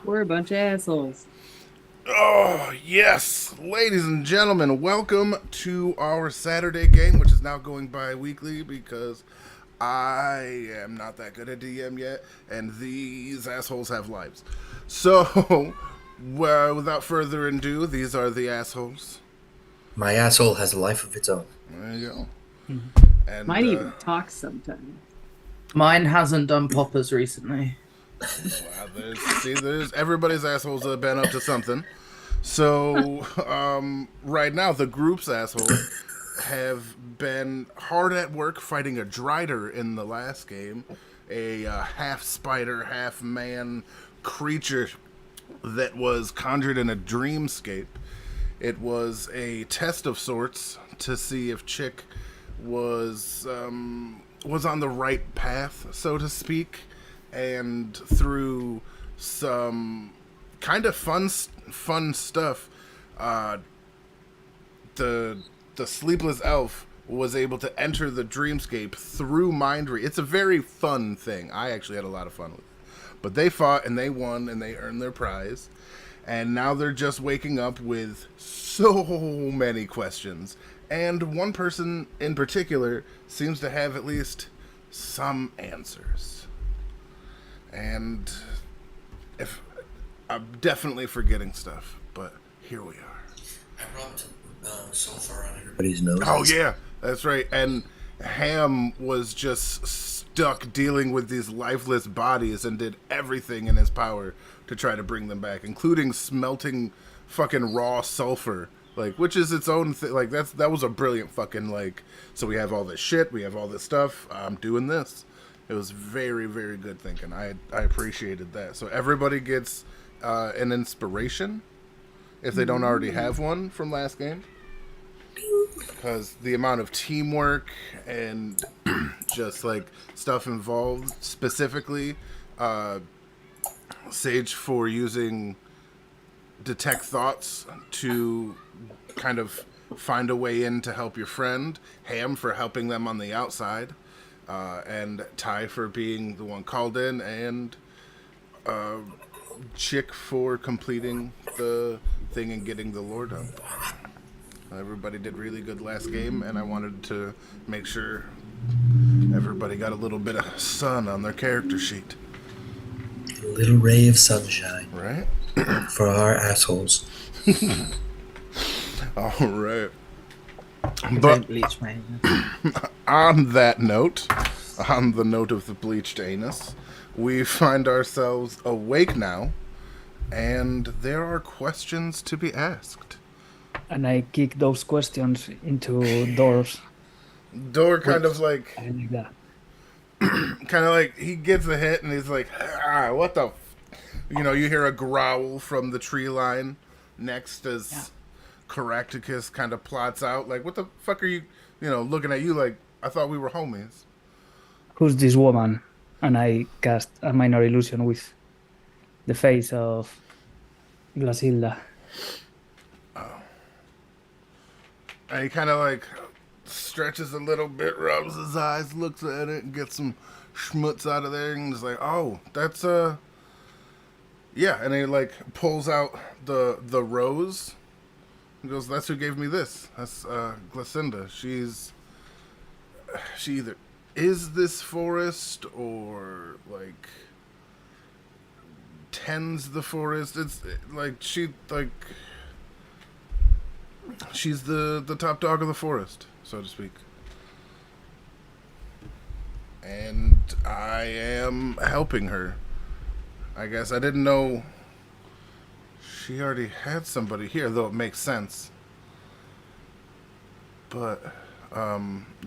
We're a bunch of assholes. Oh, yes. Ladies and gentlemen, welcome to our Saturday game, which is now going bi weekly because I am not that good at DM yet, and these assholes have lives. So, well, without further ado, these are the assholes. My asshole has a life of its own. There you go. Mhm. And, Mine even talks sometimes. Mine hasn't done poppers recently. wow, there's everybody's assholes have been up to something. So, right now, the group's assholes have been hard at work fighting a Drider in the last game, a half spider, half man creature that was conjured in a dreamscape. It was a test of sorts to see if Chick was on the right path, so to speak, and through some kind of fun stuff, uh, the the sleepless elf was able to enter the dreamscape through mind read. It's a very fun thing. I actually had a lot of fun with it. But they fought and they won and they earned their prize. And now they're just waking up with so many questions. And one person in particular seems to have at least some answers. And if I'm definitely forgetting stuff, but here we are. I rubbed sulfur on everybody's nose. Oh yeah, that's right. And Ham was just stuck dealing with these lifeless bodies and did everything in his power to try to bring them back, including smelting fucking raw sulfur, like which is its own thing. Like that was a brilliant fucking like. So we have all this shit, we have all this stuff. I'm doing this. It was very very good thinking. I appreciated that. So everybody gets an inspiration if they don't already have one from last game, because the amount of teamwork and just like stuff involved, specifically Sage for using detect thoughts to kind of find a way in to help your friend, Ham for helping them on the outside, and Ty for being the one called in, and Chick for completing the thing and getting the lore done. Everybody did really good last game, and I wanted to make sure everybody got a little bit of sun on their character sheet. A little ray of sunshine Right? for our assholes. All right. Don't But bleach my on that note, on the note of the bleached anus, we find ourselves awake now, and there are questions to be asked. And I kick those questions into doors. Door kind of like Like that. he gets a hit and he's like, what the you hear a growl from the tree line next as Caractacus kind of plots out like, what the fuck are you looking at you like, I thought we were homies. Who's this woman? And I cast a minor illusion with the face of Glasilda. And he kind of like stretches a little bit, rubs his eyes, looks at it, and gets some schmutz out of there, and is like, "Oh, that's yeah." And he like pulls out the rose. He goes, "That's who gave me this. That's Glacinda. She either is this forest or like tends the forest. It's like she's the top dog of the forest, so to speak. And I am helping her. I guess I didn't know she already had somebody here, though it makes sense. But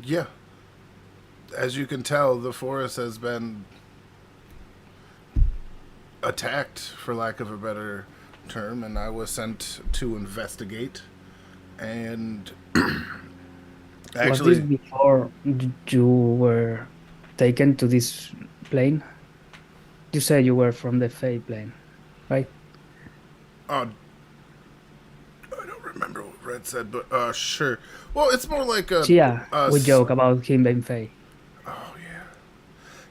yeah, as you can tell, the forest has been attacked, for lack of a better term, and I was sent to investigate. And Was this actually, before you were taken to this plane? You said you were from the Fey plane, right? I don't remember what Red said, but sure. Well, it's more like a So yeah, we s- joke about him being Fey. oh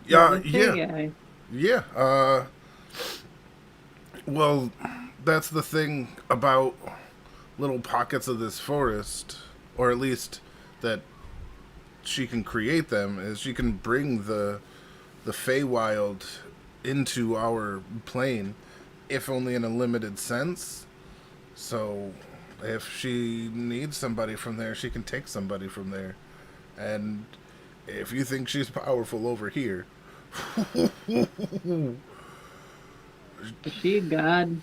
yeah, The yeah, guy. yeah. Well, that's the thing about little pockets of this forest, or at least that she can create them, is she can bring the Feywild into our plane, if only in a limited sense. So, if she needs somebody from there, she can take somebody from there. And if you think she's powerful over here, Is she a god?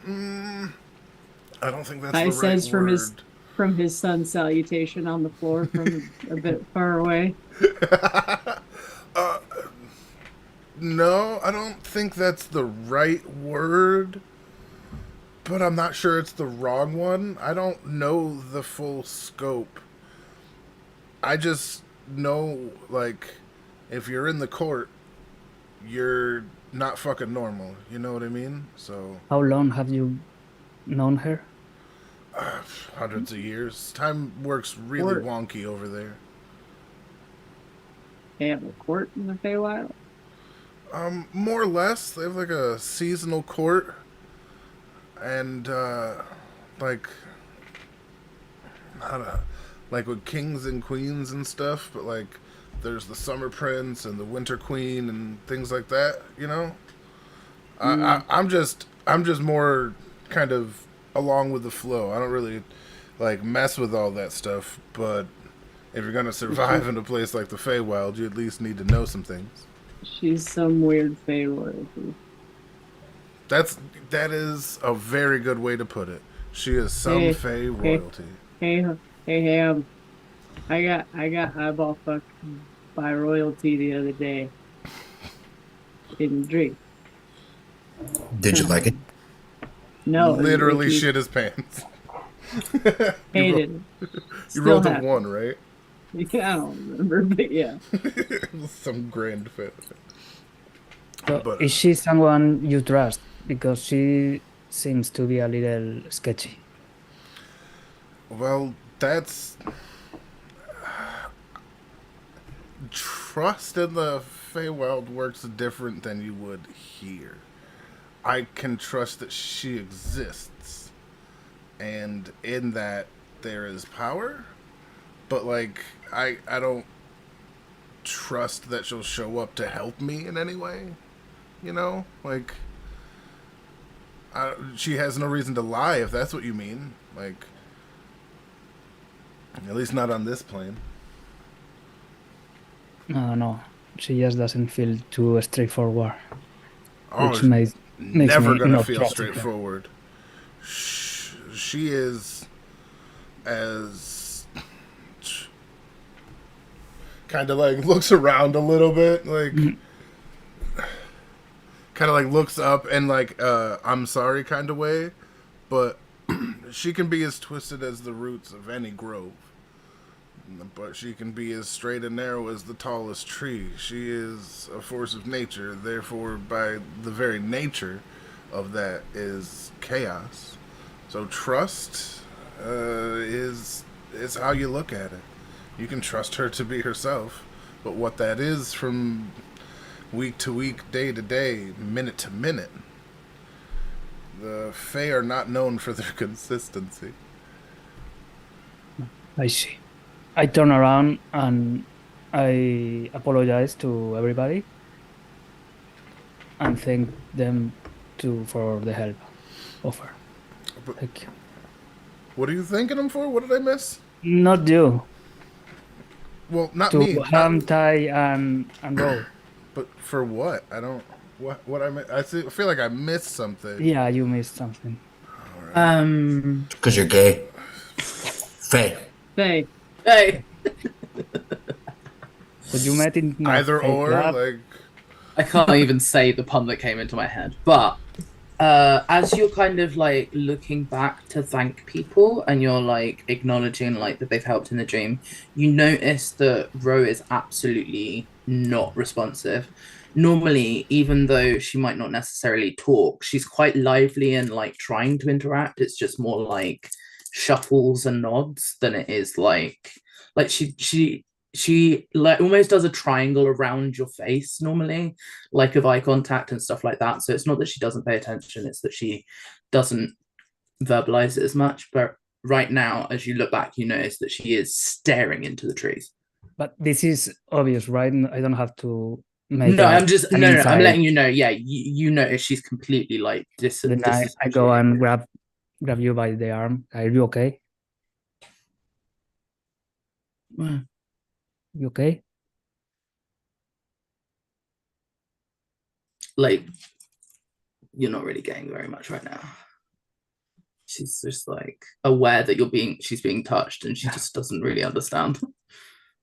I don't think that's I the says right from word. his son's salutation on the floor from a bit far away. No, I don't think that's the right word, but I'm not sure it's the wrong one. I don't know the full scope. I just know, like, if you're in the court, you're not fucking normal. You know what I mean? So, How long have you known her? hundreds of years. Time works really Court. wonky over there. They have a court in the Feywild. More or less. They have like a seasonal court, and like, I don't know, like with kings and queens and stuff. But like, there's the summer prince and the winter queen and things like that. You know, I'm just more kind of along with the flow. I don't really like mess with all that stuff. But if you're gonna survive in a place like the Feywild, you at least need to know some things. She's some weird Fey royalty. That is a very good way to put it. She is some Hey, Fey royalty. Hey, Ham. I got eyeball fucked by royalty the other day. Didn't drink. Did you like it? No, Literally he shit his pants. hated it. You Still rolled a happy. 1, right? Yeah, I don't remember, but yeah. Some grand fit. So But- is she someone you trust? Because she seems to be a little sketchy. Well, that's trust in the Feywild works different than you would here. I can trust that she exists, and in that there is power. But like, I don't trust that she'll show up to help me in any way. You know, like, she has no reason to lie if that's what you mean. Like, at least not on this plane. No, she just doesn't feel too straightforward, Oh, which makes never me gonna not feel trust her. straightforward. She is as kind of like looks around a little bit, like kind of like looks up and like I'm sorry kind of way, but she can be as twisted as the roots of any grove. But she can be as straight and narrow as the tallest tree. She is a force of nature. Therefore, by the very nature of that is chaos. So trust is how you look at it. You can trust her to be herself, but what that is from week to week, day to day, minute to minute, the Fae are not known for their consistency. I see. I turn around and I apologize to everybody and thank them for the help offer. But- Thank you. What are you thanking them for? What did I miss? Not you. Well, not To me. Ham, Ty, and Roll. But for what? I don't. What I feel like I missed something. Yeah, you missed something. Because you're gay. Faye. Fey. Hey, So you met in my Either fake or, lab? like, I can't even say the pun that came into my head. But as you're kind of like looking back to thank people and you're like acknowledging like that they've helped in the dream, you notice that Ro is absolutely not responsive. Normally, even though she might not necessarily talk, she's quite lively and like trying to interact. It's just more like shuffles and nods than it is like she she like almost does a triangle around your face normally, like of eye contact and stuff like that. So it's not that she doesn't pay attention, it's that she doesn't verbalize it as much. But right now, as you look back, you notice that she is staring into the trees. But this is obvious, right? I don't have to make No, a, I'm just an no, I'm insight. letting you know. Yeah, you notice she's completely like Then I go and grab you by the arm. Are you okay? Well, You okay? like you're not really getting very much right now. She's just like aware that she's being touched, and she just doesn't really understand.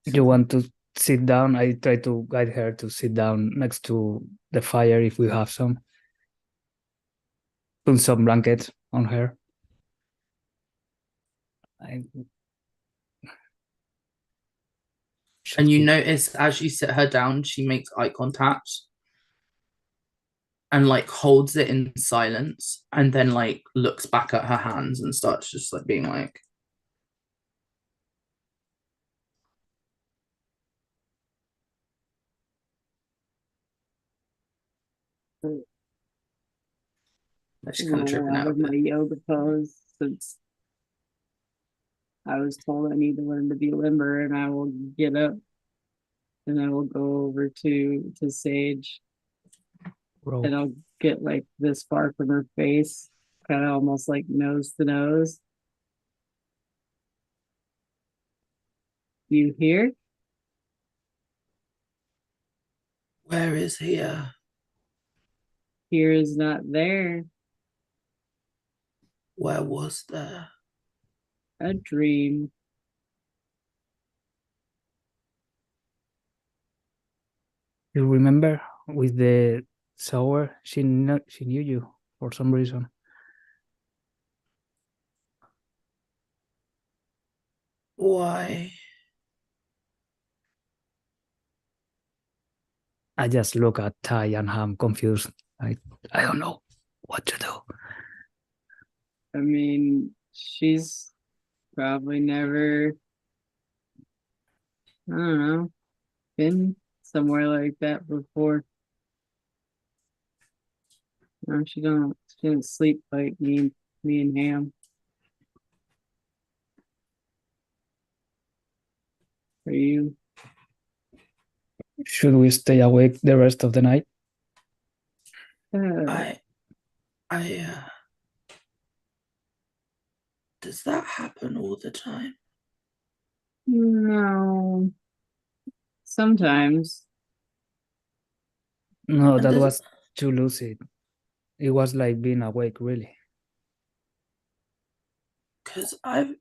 You want to sit down? I try to guide her to sit down next to the fire if we have some. Put some blankets on her. And you notice as you sit her down, she makes eye contact and like holds it in silence, and then like looks back at her hands and starts just like being like, she's kind of tripping out out a of my bit. yoga pose since I was told I need to learn to be limber, and I will get up and I will go over to Sage, Bro. and I'll get like this far from her face, kind of almost like nose to nose. You hear? Where is here? Here is not there. Where was there? A dream. You remember with the sour? She knew you for some reason. Why? I just look at Ty and I'm confused. I don't know what to do. I mean, she's probably never, I don't know, been somewhere like that before. No, she don't. She didn't sleep like me and Ham. Are you? Should we stay awake the rest of the night? I does that happen all the time? No. Sometimes. No, And that does- was too lucid. It was like being awake, really. Because I've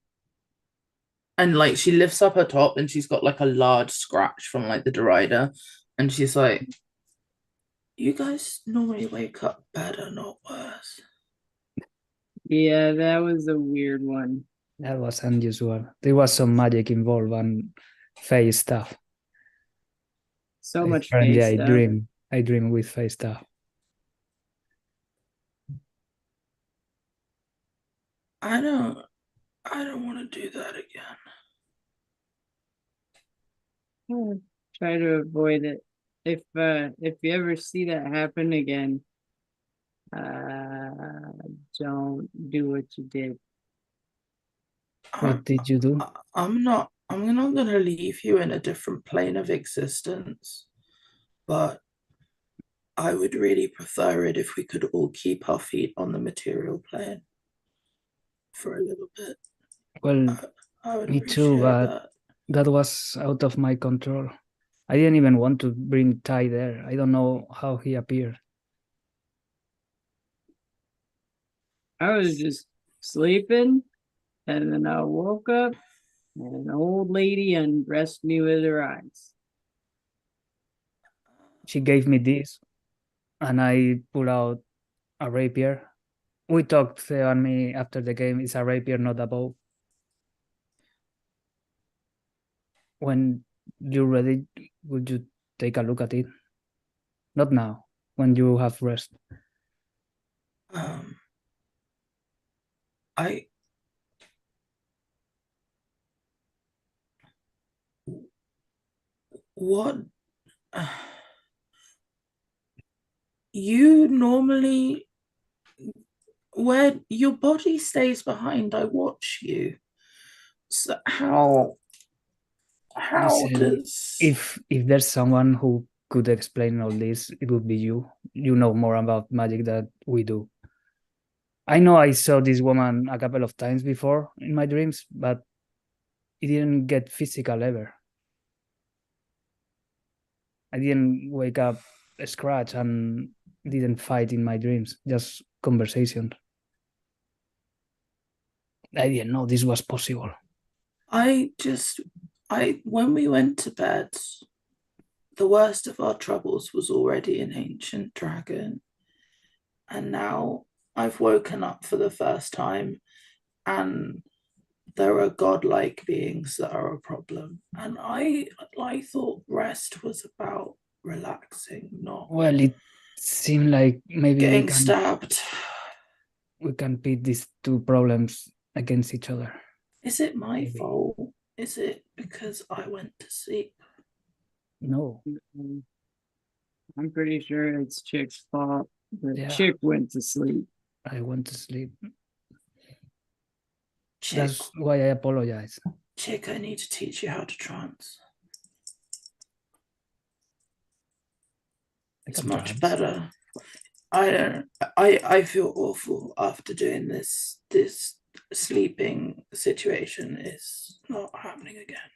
and like she lifts up her top and she's got like a large scratch from like the derider, and she's like, you guys normally wake up better, not worse. Yeah, that was a weird one. That was unusual. There was some magic involved and face stuff. So much Apparently, face stuff. I dream with face stuff. I don't want to do that again. Try to avoid it. If you ever see that happen again, don't do what you did. What did you do? I'm not gonna leave you in a different plane of existence, but I would really prefer it if we could all keep our feet on the material plane for a little bit. Well, I would me too, but that was out of my control. I didn't even want to bring Ty there. I don't know how he appeared. I was just sleeping, and then I woke up, and an old lady undressed me with her eyes. She gave me this, and I pulled out a rapier. We talked, Theo and me, after the game. It's a rapier, not a bow. When you're ready, would you take a look at it? Not now, when you have rest. What you normally, where your body stays behind, I watch you. So how Listen, does if there's someone who could explain all this, it would be you. You know more about magic than we do. I know I saw this woman a couple of times before in my dreams, but it didn't get physical ever. I didn't wake up a scratch and didn't fight in my dreams, just conversation. I didn't know this was possible. I when we went to bed, the worst of our troubles was already an ancient dragon. And now I've woken up for the first time, and there are godlike beings that are a problem. And I thought rest was about relaxing, not Well, it seemed like maybe getting stabbed. we can pit these two problems against each other. Is it my Maybe. fault? Is it because I went to sleep? No. I'm pretty sure it's Chick's fault. The Yeah. Chick went to sleep. I want to sleep. Chick, That's why I apologize. Chick, I need to teach you how to trance. It's can much trance. better. I feel awful after doing this sleeping situation is not happening again.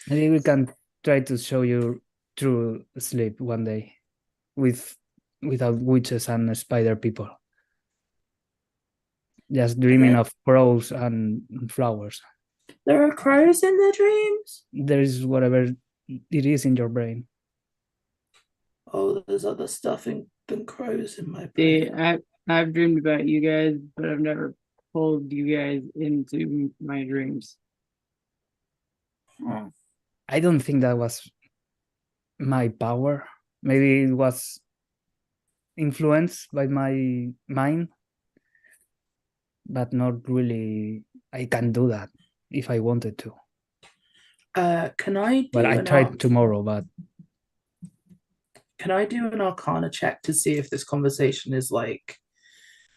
Maybe we can try to show you true sleep one day without witches and spider people. Just dreaming Okay. of crows and flowers. There are crows in the dreams. There is whatever it is in your brain. Oh, there's other stuff than crows in my See, brain. I've dreamed about you guys, but I've never pulled you guys into my dreams. Oh. I don't think that was my power. Maybe it was influenced by my mind, but not really. I can do that if I wanted to. Can I do Well, I an tried tomorrow, but Can I do an Arcana check to see if this conversation is like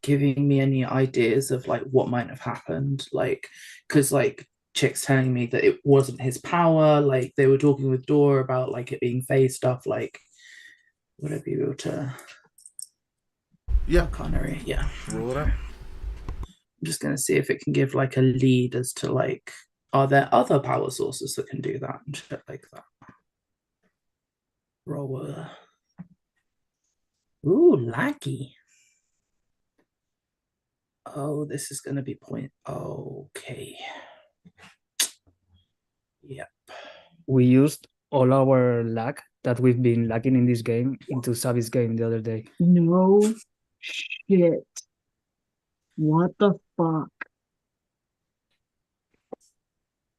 giving me any ideas of like what might have happened? Like, because like Chick's telling me that it wasn't his power. Like they were talking with Dora about like it being phase stuff. Like, would I be able to? Yeah, Arcana, yeah. roll it up. I'm just gonna see if it can give like a lead as to like, are there other power sources that can do that and shit like that? Roll a... Ooh, laggy. Oh, this is gonna be point. Okay. Yep. we used all our luck that we've been lacking in this game into Savi's game the other day. No shit. What the fuck?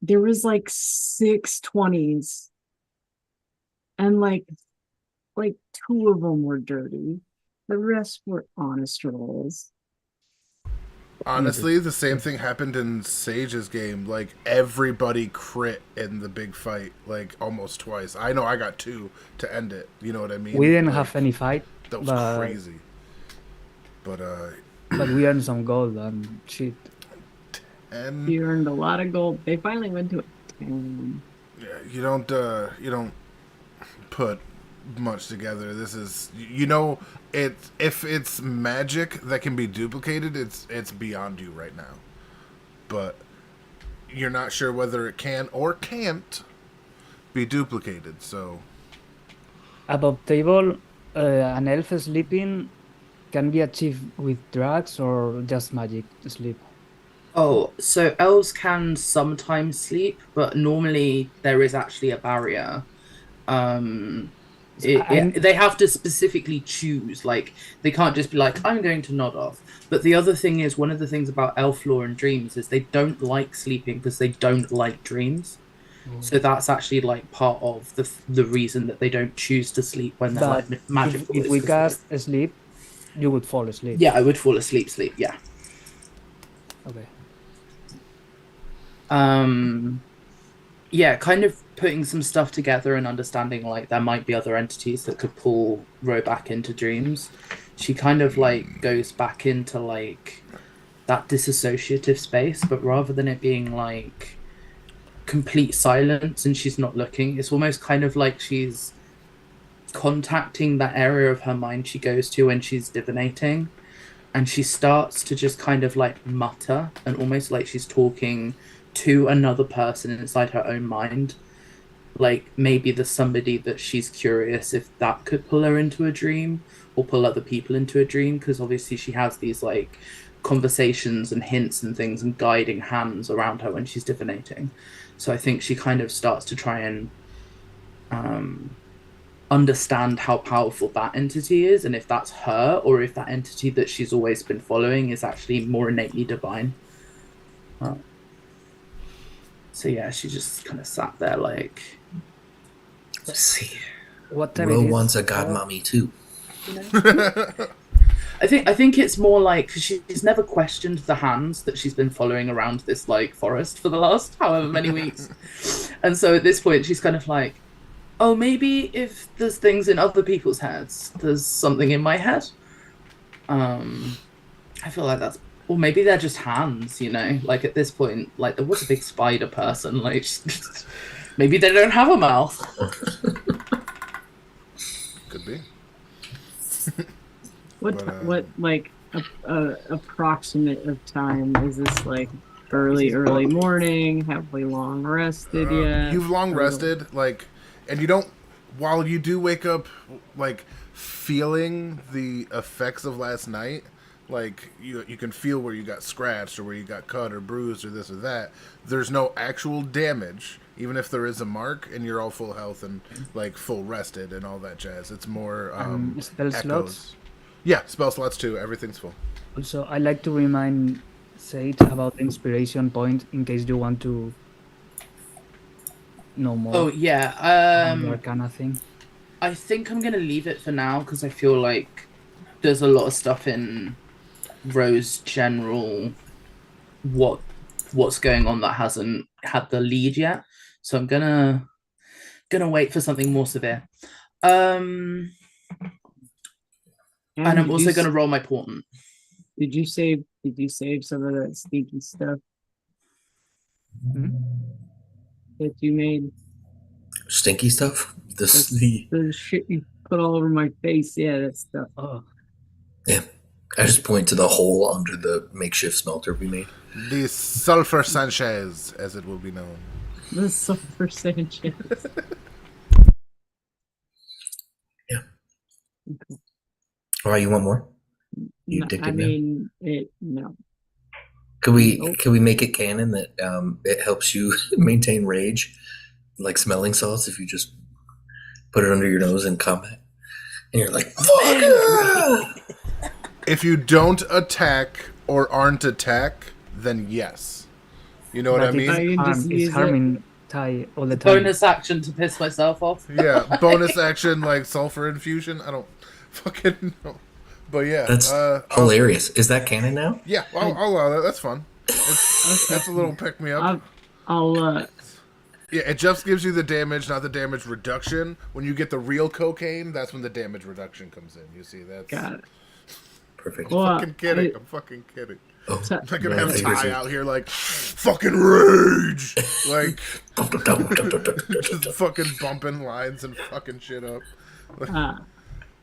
There was like 6 20s, and like two of them were dirty. The rest were honest rolls. Honestly, the same thing happened in Sage's game. Like, everybody crit in the big fight, like, almost twice. I know I got 2 to end it. You know what I mean? We didn't Like, have any fight, That was but- crazy. But, but we earned some gold and shit. and You earned a lot of gold. They finally went to a 10. yeah, you don't put much together. This is, you know, if it's magic that can be duplicated, it's beyond you right now. But you're not sure whether it can or can't be duplicated. So Above table, an elf sleeping can be achieved with drugs or just magic sleep. Oh, so elves can sometimes sleep, but normally there is actually a barrier. They have to specifically choose. Like they can't just be like, I'm going to nod off. But the other thing is, one of the things about elf lore and dreams is they don't like sleeping because they don't like dreams. So that's actually like part of the reason that they don't choose to sleep when they're But like magical. if we cast sleep, you would fall asleep. Yeah, I would fall asleep. Yeah. Okay. Yeah, kind of putting some stuff together and understanding like there might be other entities that could pull Ro back into dreams, she kind of like goes back into like that disassociative space, but rather than it being like complete silence and she's not looking, it's almost kind of like she's contacting that area of her mind she goes to when she's divinating, and she starts to just kind of like mutter and almost like she's talking to another person inside her own mind. Like maybe there's somebody that she's curious if that could pull her into a dream or pull other people into a dream, because obviously she has these like conversations and hints and things and guiding hands around her when she's divinating. So I think she kind of starts to try and understand how powerful that entity is, and if that's her or if that entity that she's always been following is actually more innately divine. So yeah, she just kind of sat there like, Let's see. What time Ro it is? wants a god mommy too. I think it's more like, because she's never questioned the hands that she's been following around this like forest for the last however many weeks, and so at this point she's kind of like, oh, maybe if there's things in other people's heads, there's something in my head. I feel like that's, or maybe they're just hands, you know. Like at this point, like there was a big spider person. Like maybe they don't have a mouth. Could be. What like approximate of time is this? Like early morning? Have we long rested yet? You've long rested, like, and you don't. While you do wake up, like, feeling the effects of last night, like you can feel where you got scratched or where you got cut or bruised or this or that. There's no actual damage, even if there is a mark, and you're all full health and like full rested and all that jazz. It's more Spell echoes. slots. Yeah, spell slots too. Everything's full. Also, I like to remind Sage about the inspiration point in case you want to know more. Oh yeah. on the Arcana thing. I think I'm gonna leave it for now because I feel like there's a lot of stuff in Ro's general what's going on that hasn't had the lead yet. So I'm gonna wait for something more severe. And I'm also gonna roll my portent. Did you save some of that stinky stuff Mhm. that you made? Stinky stuff. The shit you put all over my face. Yeah, that stuff. Oh, Yeah. I just point to the hole under the makeshift smelter we made. The Sulfur Sanchez, as it will be known. The sulfur Sanchez. Yeah. All right, you want more? You No, dig I it now? mean, no. Can we Nope. make it canon that it helps you maintain rage, like smelling salts, if you just put it under your nose in combat, and you're like, "Fuck yeah!" If you don't attack or aren't attack, then yes. You know what I but mean? I can just it's use it. harming Ty all the time. Bonus action to piss myself off. Yeah, bonus action like sulfur infusion. I don't fucking know, but yeah, That's I'll- hilarious. Is that canon now? yeah, I'll allow that. That's fun. That's a little pick me up. I'll Yeah, it just gives you the damage, not the damage reduction. When you get the real cocaine, that's when the damage reduction comes in. You see, that's got it. Perfect. Well, fucking kidding. I'm fucking kidding. Oh, So- I'm not gonna yeah, have I Ty agree. out here like fucking rage, like just fucking bumping lines and fucking shit up.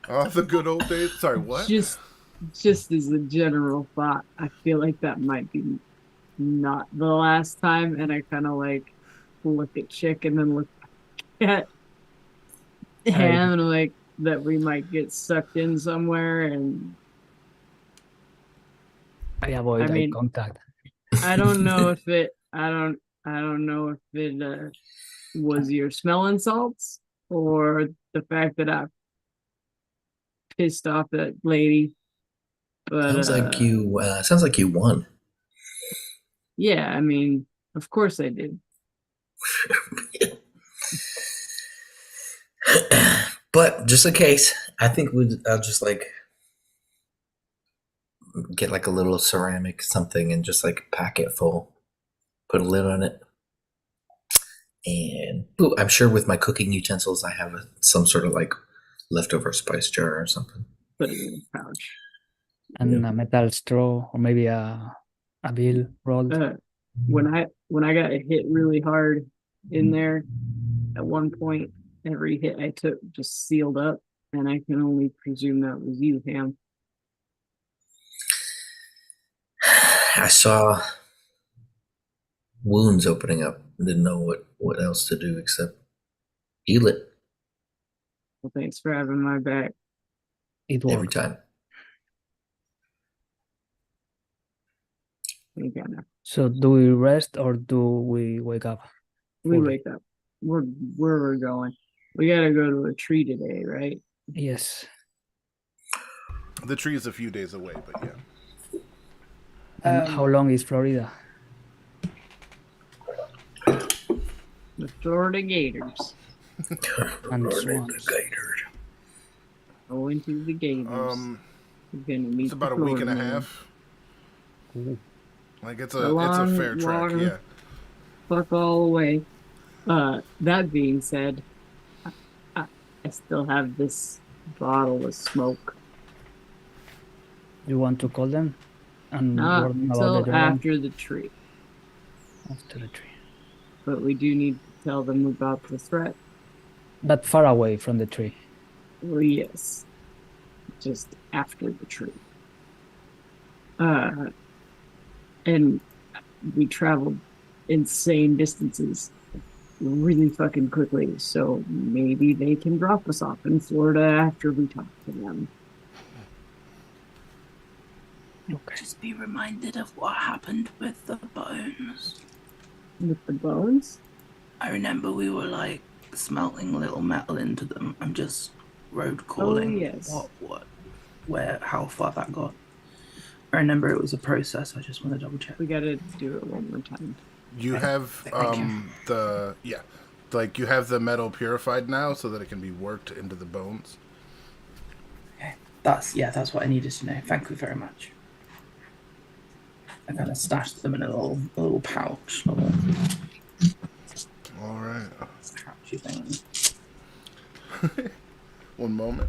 Oh, the good old days. Sorry, what? just as a general thought, I feel like that might be not the last time, and I kind of like look at Chick and then look at him and like that we might get sucked in somewhere, and I avoid I eye mean- contact. I don't know if it I don't know if it was your smelling salts or the fact that I pissed off that lady. But sounds like you won. yeah, I mean, of course I did. But just in case, I think I'll just like get like a little ceramic something and just like pack it full, put a lid on it, And ooh, I'm sure with my cooking utensils, I have some sort of like leftover spice jar or something. Put it in a pouch. And a metal straw or maybe a bill rolled. When I got hit really hard in there, at one point, every hit I took just sealed up, and I can only presume that was you, Ham. I saw wounds opening up. Didn't know what else to do except heal it Well, thanks for having my back. It every worked. time. Thank God now. So do we rest or do we wake up? We Fully. wake up. Where we're going. We gotta go to a tree today, right? Yes. The tree is a few days away, but yeah. And how long is Florida? The Florida Gators. And Running swans. the gator. Going to the Gators. We're gonna meet It's about the a week and a Florida man. half. Ooh. Like it's A a long, fair track, long- yeah. Fuck all the way. That being said, I still have this bottle of smoke. You want to call them and Not warn them about until the dragon after the tree. after the tree. But we do need to tell them about the threat. But far away from the tree. Well, yes. Just after the tree. And we traveled insane distances really fucking quickly, so maybe they can drop us off in Florida after we talk to them. Okay. Just be reminded of what happened with the bones. With the bones? I remember we were like smelting little metal into them. I'm just road calling. yes. Where, how far that got. I remember it was a process. I just want to double check. We gotta do it one more time. You have Thank you. you have the metal purified now so that it can be worked into the bones. Okay, that's what I needed to know. Thank you very much. I kind of stashed them in a little pouch, little All right. pouchy thing. One moment.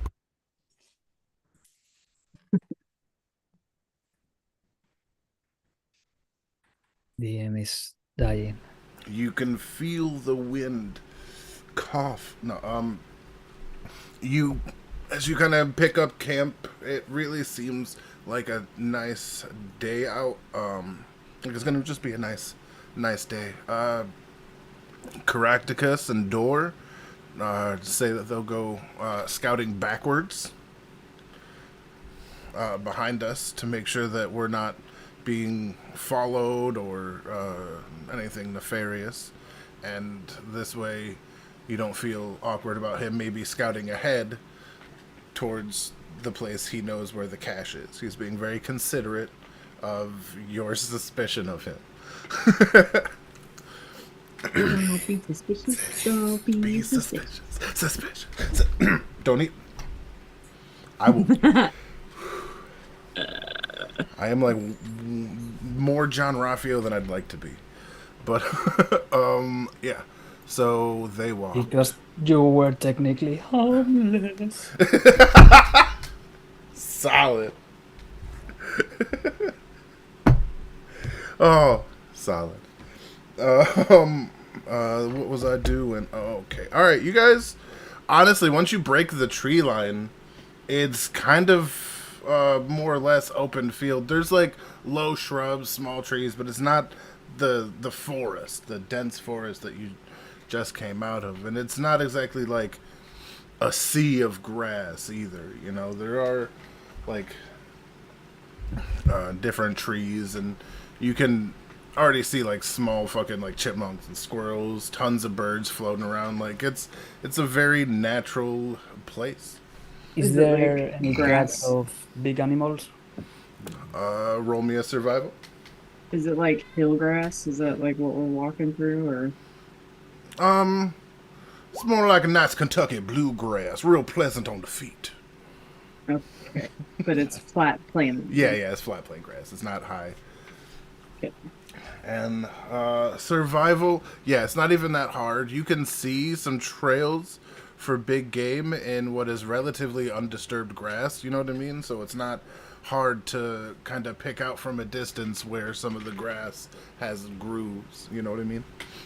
DM is dying. You can feel the wind cough. No, you as you kind of pick up camp, it really seems like a nice day out. Like it's gonna just be a nice day. Caractacus and Dor say that they'll go scouting backwards behind us to make sure that we're not being followed or anything nefarious, and this way you don't feel awkward about him maybe scouting ahead towards the place he knows where the cache is. He's being very considerate of your suspicion of him. Don't be suspicious. Don't be Be suspicious. suspicious. Don't eat. I will. I am like more John Raffio than I'd like to be, but yeah. So they walk. Because you were technically homeless. Solid. Oh, solid. What was I doing? Oh, okay. All right, you guys. Honestly, once you break the tree line, it's kind of more or less open field. There's like low shrubs, small trees, but it's not the forest, the dense forest that you just came out of, and it's not exactly like a sea of grass either. You know, there are like different trees, and you can already see like small fucking like chipmunks and squirrels, tons of birds floating around. Like it's a very natural place. Is Is it there like any grass? threat of big animals? Roll me a survival. Is it like hill grass? Is that like what we're walking through, or It's more like a nice Kentucky bluegrass, real pleasant on the feet. okay? But it's flat plain. Yeah, it's flat plain grass. It's not high. Okay. And survival, yeah, it's not even that hard. You can see some trails for big game in what is relatively undisturbed grass, you know what I mean? So it's not hard to kind of pick out from a distance where some of the grass has grooves, you know what I mean?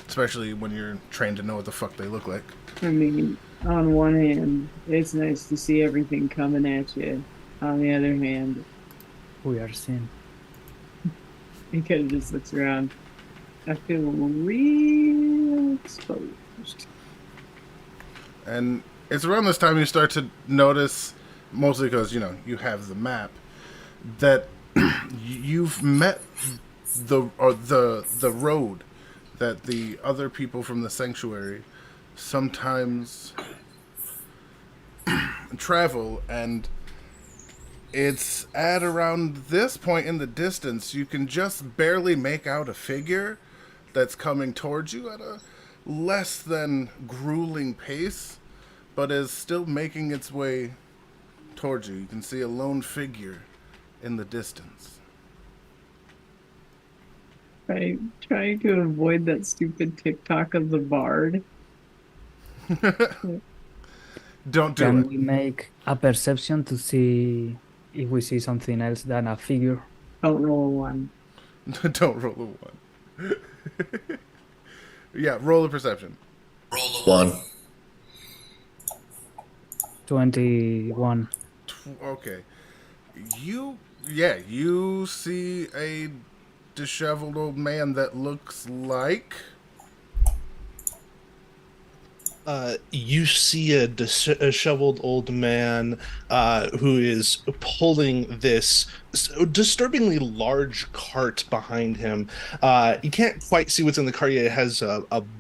Especially when you're trained to know what the fuck they look like. I mean, on one hand, it's nice to see everything coming at you. On the other hand, We are seeing. he kind of just looks around. I feel real exposed. And it's around this time you start to notice, mostly because, you know, you have the map, that you've met the road that the other people from the sanctuary sometimes travel, and it's at around this point in the distance you can just barely make out a figure that's coming towards you at a less than grueling pace, but is still making its way towards you. You can see a lone figure in the distance. Trying to avoid that stupid TikTok of the bard. Don't do Can it. we make a perception to see if we see something else than a figure? Don't roll a one. Don't roll a one. Yeah, roll a perception. Roll a 1. 21. Okay. You see a disheveled old man that looks like you see a disheveled old man who is pulling this disturbingly large cart behind him. You can't quite see what's in the cart yet. It has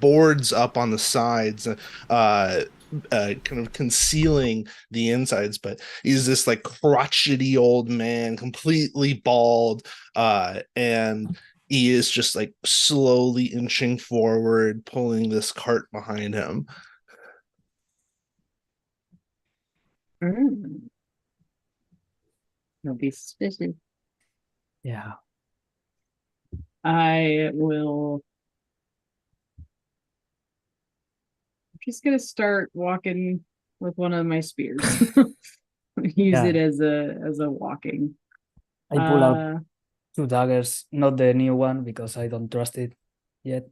boards up on the sides, kind of concealing the insides, but he's this like crotchety old man, completely bald, and he is just like slowly inching forward, pulling this cart behind him. Mm. Don't be suspicious. Yeah. I will. I'm just gonna start walking with one of my spears. Use Yeah. it as a walking. I pull out Uh, 2 daggers, not the new one because I don't trust it yet.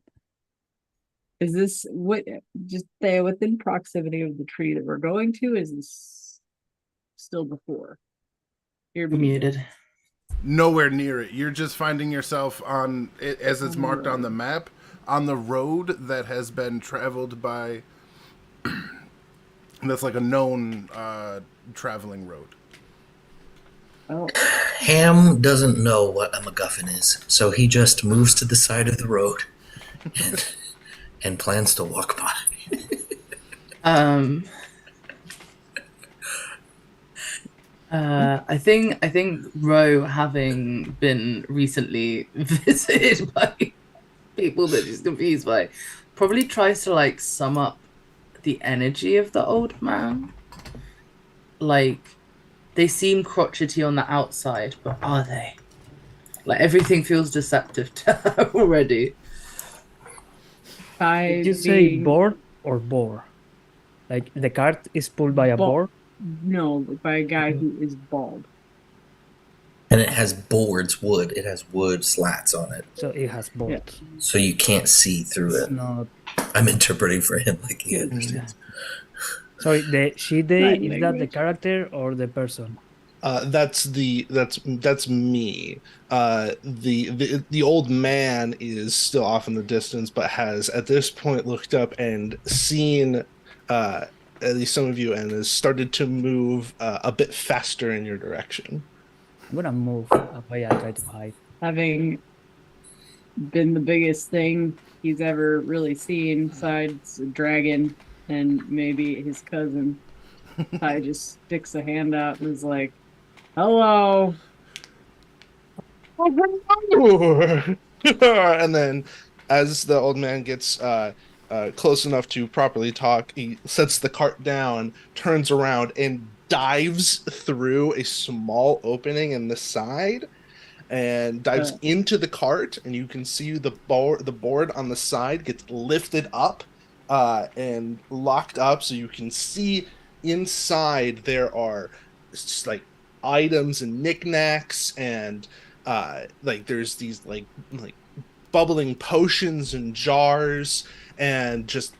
is this what? Just stay within proximity of the tree that we're going to? Is this still before? You're Muted. nowhere near it. You're just finding yourself on it as it's On the marked on the road. map, on the road that has been traveled by. That's like a known traveling road. Oh, Ham doesn't know what a MacGuffin is, so he just moves to the side of the road and plans to walk by. I think Ro, having been recently visited by people that she's confused by, probably tries to like sum up the energy of the old man. Like, they seem crotchety on the outside, but are they? Like, everything feels deceptive to her already. Did you say board or boar? Like the cart is pulled by a boar? No, by a guy who is bald. And it has boards, wood. It has wood slats on it, So it has board. so you can't see through It's it. not. I'm interpreting for him like he understands. Sorry, the she they Right, is that the language. character or the person? That's me. The old man is still off in the distance, but has at this point looked up and seen at least some of you, and has started to move a bit faster in your direction. I'm gonna move away and try to hide. Having been the biggest thing he's ever really seen, besides a dragon and maybe his cousin, I just sticks a hand out and is like, "Hello." And then, as the old man gets close enough to properly talk, he sets the cart down, turns around, and dives through a small opening in the side, and dives into the cart, and you can see the board on the side gets lifted up and locked up, so you can see inside there are just like items and knickknacks, and like there's these like bubbling potions and jars, and just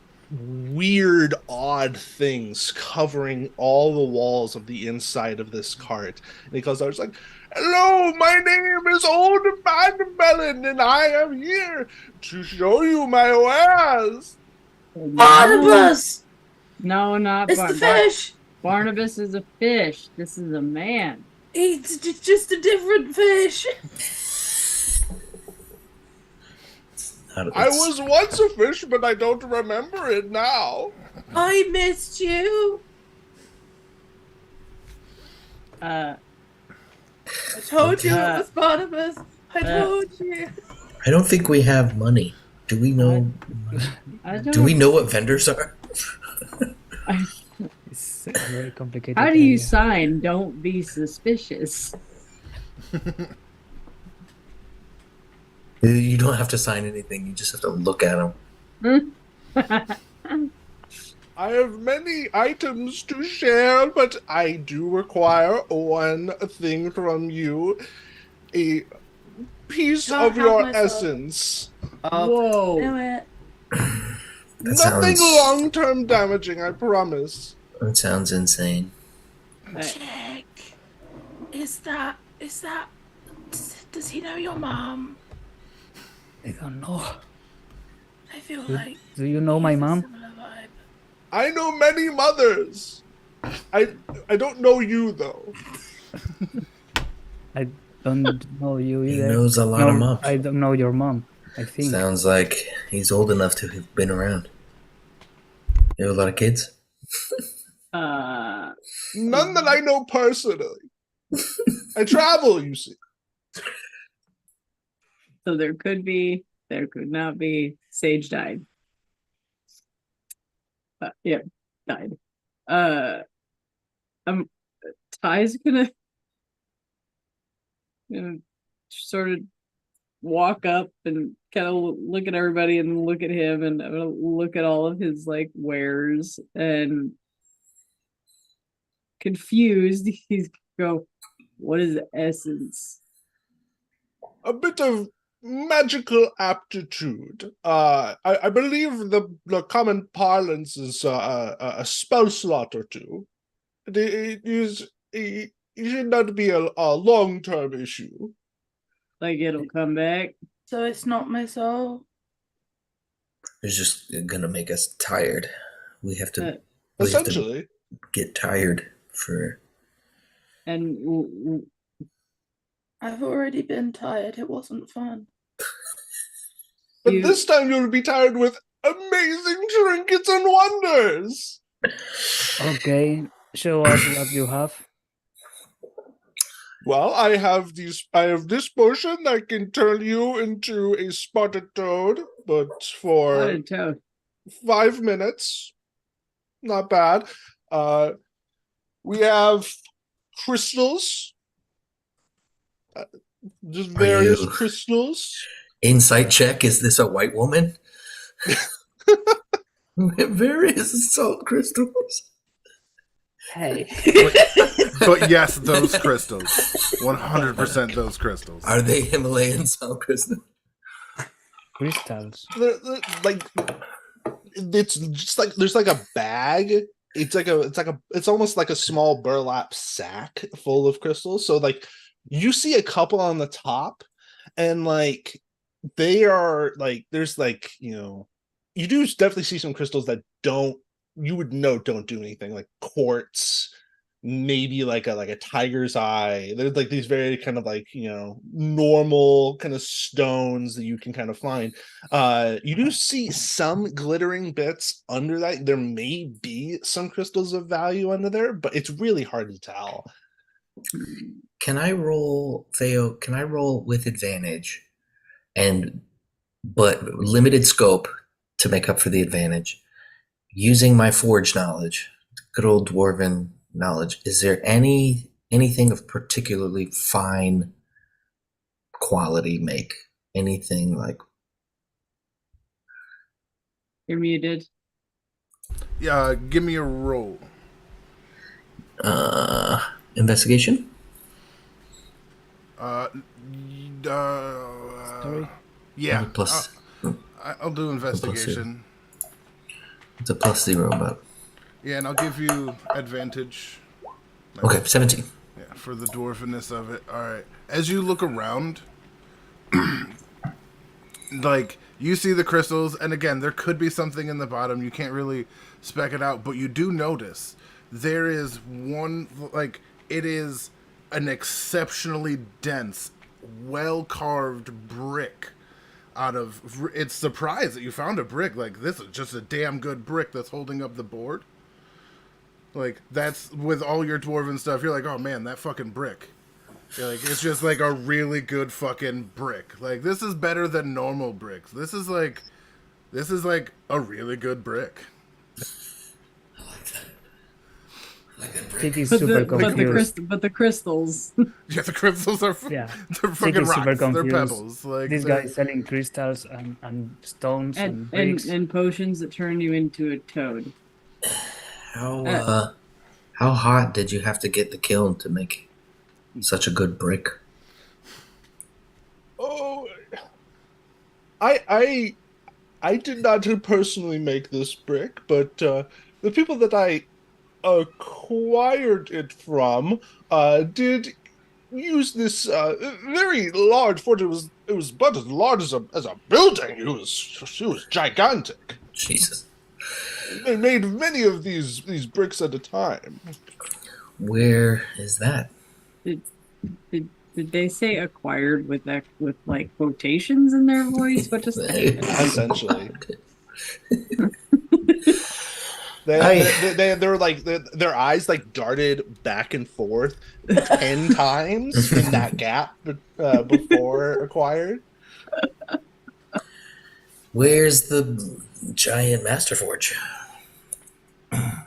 weird odd things covering all the walls of the inside of this cart. And he goes, I was like, hello, my name is Old Man Melon, and I am here to show you my wares. Barnabas! No, not It's the fish! Barnabas is a fish. This is a man. It's just a different fish. I was once a fish, but I don't remember it now. I missed you. I told you it was Barnabas. I told you. I don't think we have money. Do we know? Do we know what vendors are? It's a very complicated. How do you sign "Don't be suspicious"? You don't have to sign anything. You just have to look at them. I have many items to share, but I do require one thing from you. A piece of your essence. Whoa. Do it. Nothing long-term damaging, I promise. That sounds insane. Check. Is that... Does he know your mom? I don't know. I feel like... Do you know my mom? Similar vibe. I know many mothers. I don't know you, though. I don't know you He either. knows a lot of moms. I don't know your mom, I think. Sounds like he's old enough to have been around. You have a lot of kids? None that I know personally. I travel, you see. So there could be, there could not be. Sage died. Yeah, died. Ty's gonna sort of walk up and kind of look at everybody and look at him, and I'm gonna look at all of his like wares, and confused, he's gonna go, what is essence? A bit of magical aptitude. I believe the common parlance is a spell slot or two. It should not be a long-term issue. Like it'll come back. So it's not my soul? It's just gonna make us tired. We have to Essentially. get tired for... And I've already been tired. It wasn't fun. But this time you'll be tired with amazing trinkets and wonders. Okay, show us what you have. Well, I have this potion that can turn you into a spotted toad, but for 5 minutes. Not bad. We have crystals. Just various crystals. Insight check, is this a white woman? Various salt crystals. Hey. But yes, those crystals. 100% those crystals. Are they Himalayan salt crystals? Crystals. Like, it's just like there's like a bag. It's almost like a small burlap sack full of crystals. So like you see a couple on the top, and like they are like, there's like, you do definitely see some crystals that don't do anything, like quartz, maybe like a tiger's eye. There's like these very kind of like, normal kind of stones that you can kind of find. You do see some glittering bits under that. There may be some crystals of value under there, but it's really hard to tell. Can I roll, Theo? Can I roll with advantage, but limited scope to make up for the advantage, using my forge knowledge, good old dwarven knowledge? Is there anything of particularly fine quality make. Anything like You're muted. Yeah, give me a roll. investigation? Story? Yeah. Plus, I'll do investigation. it's a +0, but Yeah, and I'll give you advantage. okay, 17. Yeah, for the dwarfness of it. All right. As you look around, like you see the crystals, and again, there could be something in the bottom. You can't really spec it out, but you do notice there is one. Like it is an exceptionally dense, well carved brick. It's surprised that you found a brick like this is just a damn good brick that's holding up the board. Like that's with all your dwarven stuff, you're like, oh man, that fucking brick. You're like, it's just like a really good fucking brick. Like this is better than normal bricks. This is like a really good brick. Tiki is But super the, confused. the crystals. Yeah, the crystals are Yeah. they're fucking Tiki's super rocks. They're confused. pebbles. Like This they're- guy is selling crystals and stones and, and, bricks. and potions that turn you into a toad. How hot did you have to get the kiln to make such a good brick? Oh, I did not personally make this brick, but the people that I acquired it from did use this very large fort. It was about as large as a building. It was gigantic. Jesus. They made many of these bricks at a time. Where is that? Did they say acquired with like quotations in their voice? What just Essentially. I- They were like their eyes like darted back and forth 10 times in that gap before acquired. Where's the giant master forge? A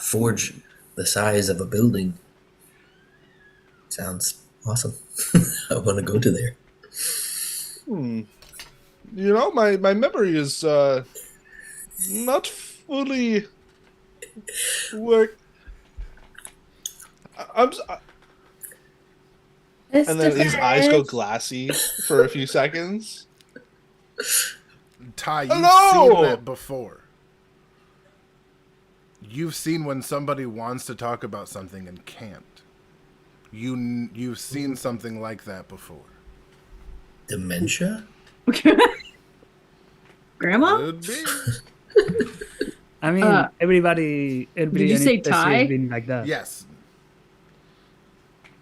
forge the size of a building. Sounds awesome. I want to go to there. You know, my memory is not fully work. I'm s- and then his eyes go glassy for a few seconds. Ty, you've Hello! seen that before. You've seen when somebody wants to talk about something and can't. You've seen something like that before. Dementia? Grandma? Could be. I mean, every did you say NPC Ty? has been like that. Yes.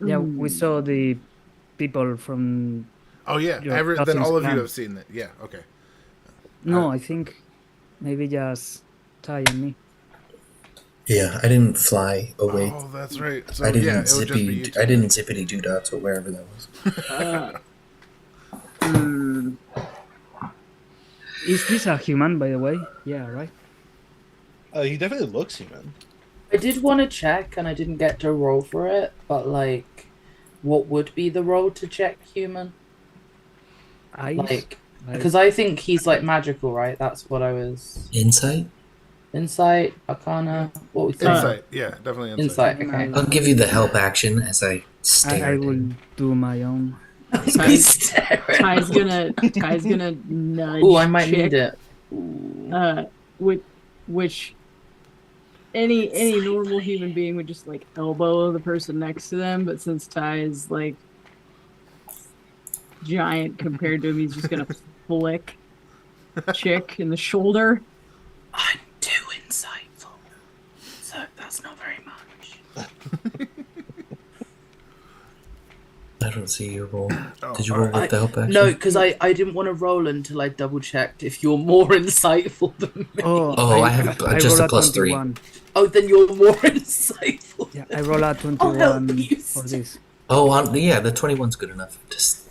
Yeah, we saw the people from. Oh yeah. Your Then cousin's all of you clan. have seen that. Yeah. Okay. No, I think maybe just Ty and me. Yeah, I didn't fly away. Oh, that's right. So I didn't yeah, it would just be you two. I didn't zippity doo dots or wherever that was. Is this a human, by the way? Yeah, right. He definitely looks human. I did want to check, and I didn't get to roll for it. But like, what would be the roll to check human? Eyes. Like, because I think he's like magical, right? That's what I was. Insight? Insight, Arcana. What we think? Insight. Yeah, definitely insight. Insight. Okay. I'll give you the help action as I stare. I at will him. do my own. Ty's gonna nudge. Oh, I might Chick, need it. which any normal human being would just like elbow the person next to them, but since Ty is like giant compared to him, he's just gonna flick Chick in the shoulder. I'm too insightful, so that's not very much. I don't see your roll. Oh, Did you roll with the help action? No, because I didn't want to roll until I double checked if you're more insightful than me. Oh, I have just roll a +3. 21. Oh, then you're more insightful. Yeah, I roll a I'll 21 help you. for this. Oh, yeah, the 21's good enough. Just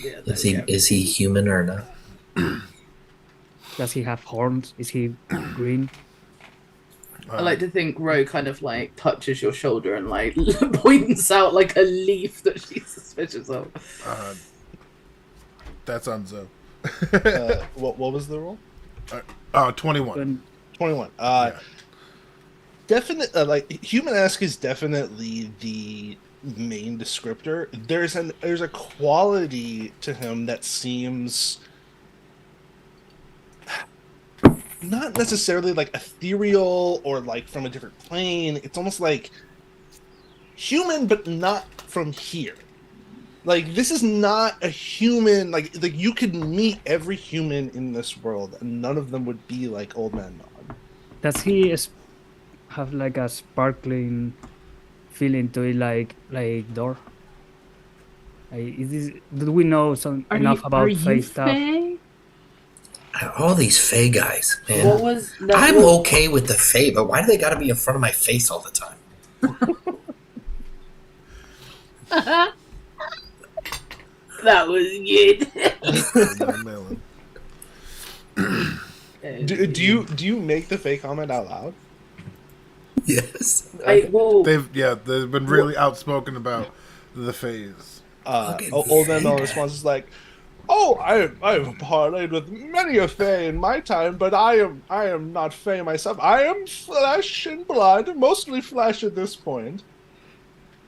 Yeah, is he human or not? Does he have horns? Is he green? I like to think Ro kind of like touches your shoulder and like points out like a leaf that she's suspicious of. That's on Zoe. What was the roll? 21. 21. Yeah. Definitely, like human-esque is definitely the main descriptor. There's a quality to him that seems not necessarily like ethereal or like from a different plane. It's almost like human, but not from here. Like this is not a human. Like you could meet every human in this world, and none of them would be like Old Man Nog. Does he have like a sparkling feeling to it, like Door? Do we know enough about Fae stuff? Fae? All these Fae guys, man. What was that? I'm okay with the Fae, but why do they got to be in front of my face all the time? That was good. Do you make the Fae comment out loud? Yes. They've been really outspoken about the phase. Old Man Nog response is like, "Oh, I've parlayed with many a Fae in my time, but I am not Fae myself. I am flesh and blood, mostly flesh at this point."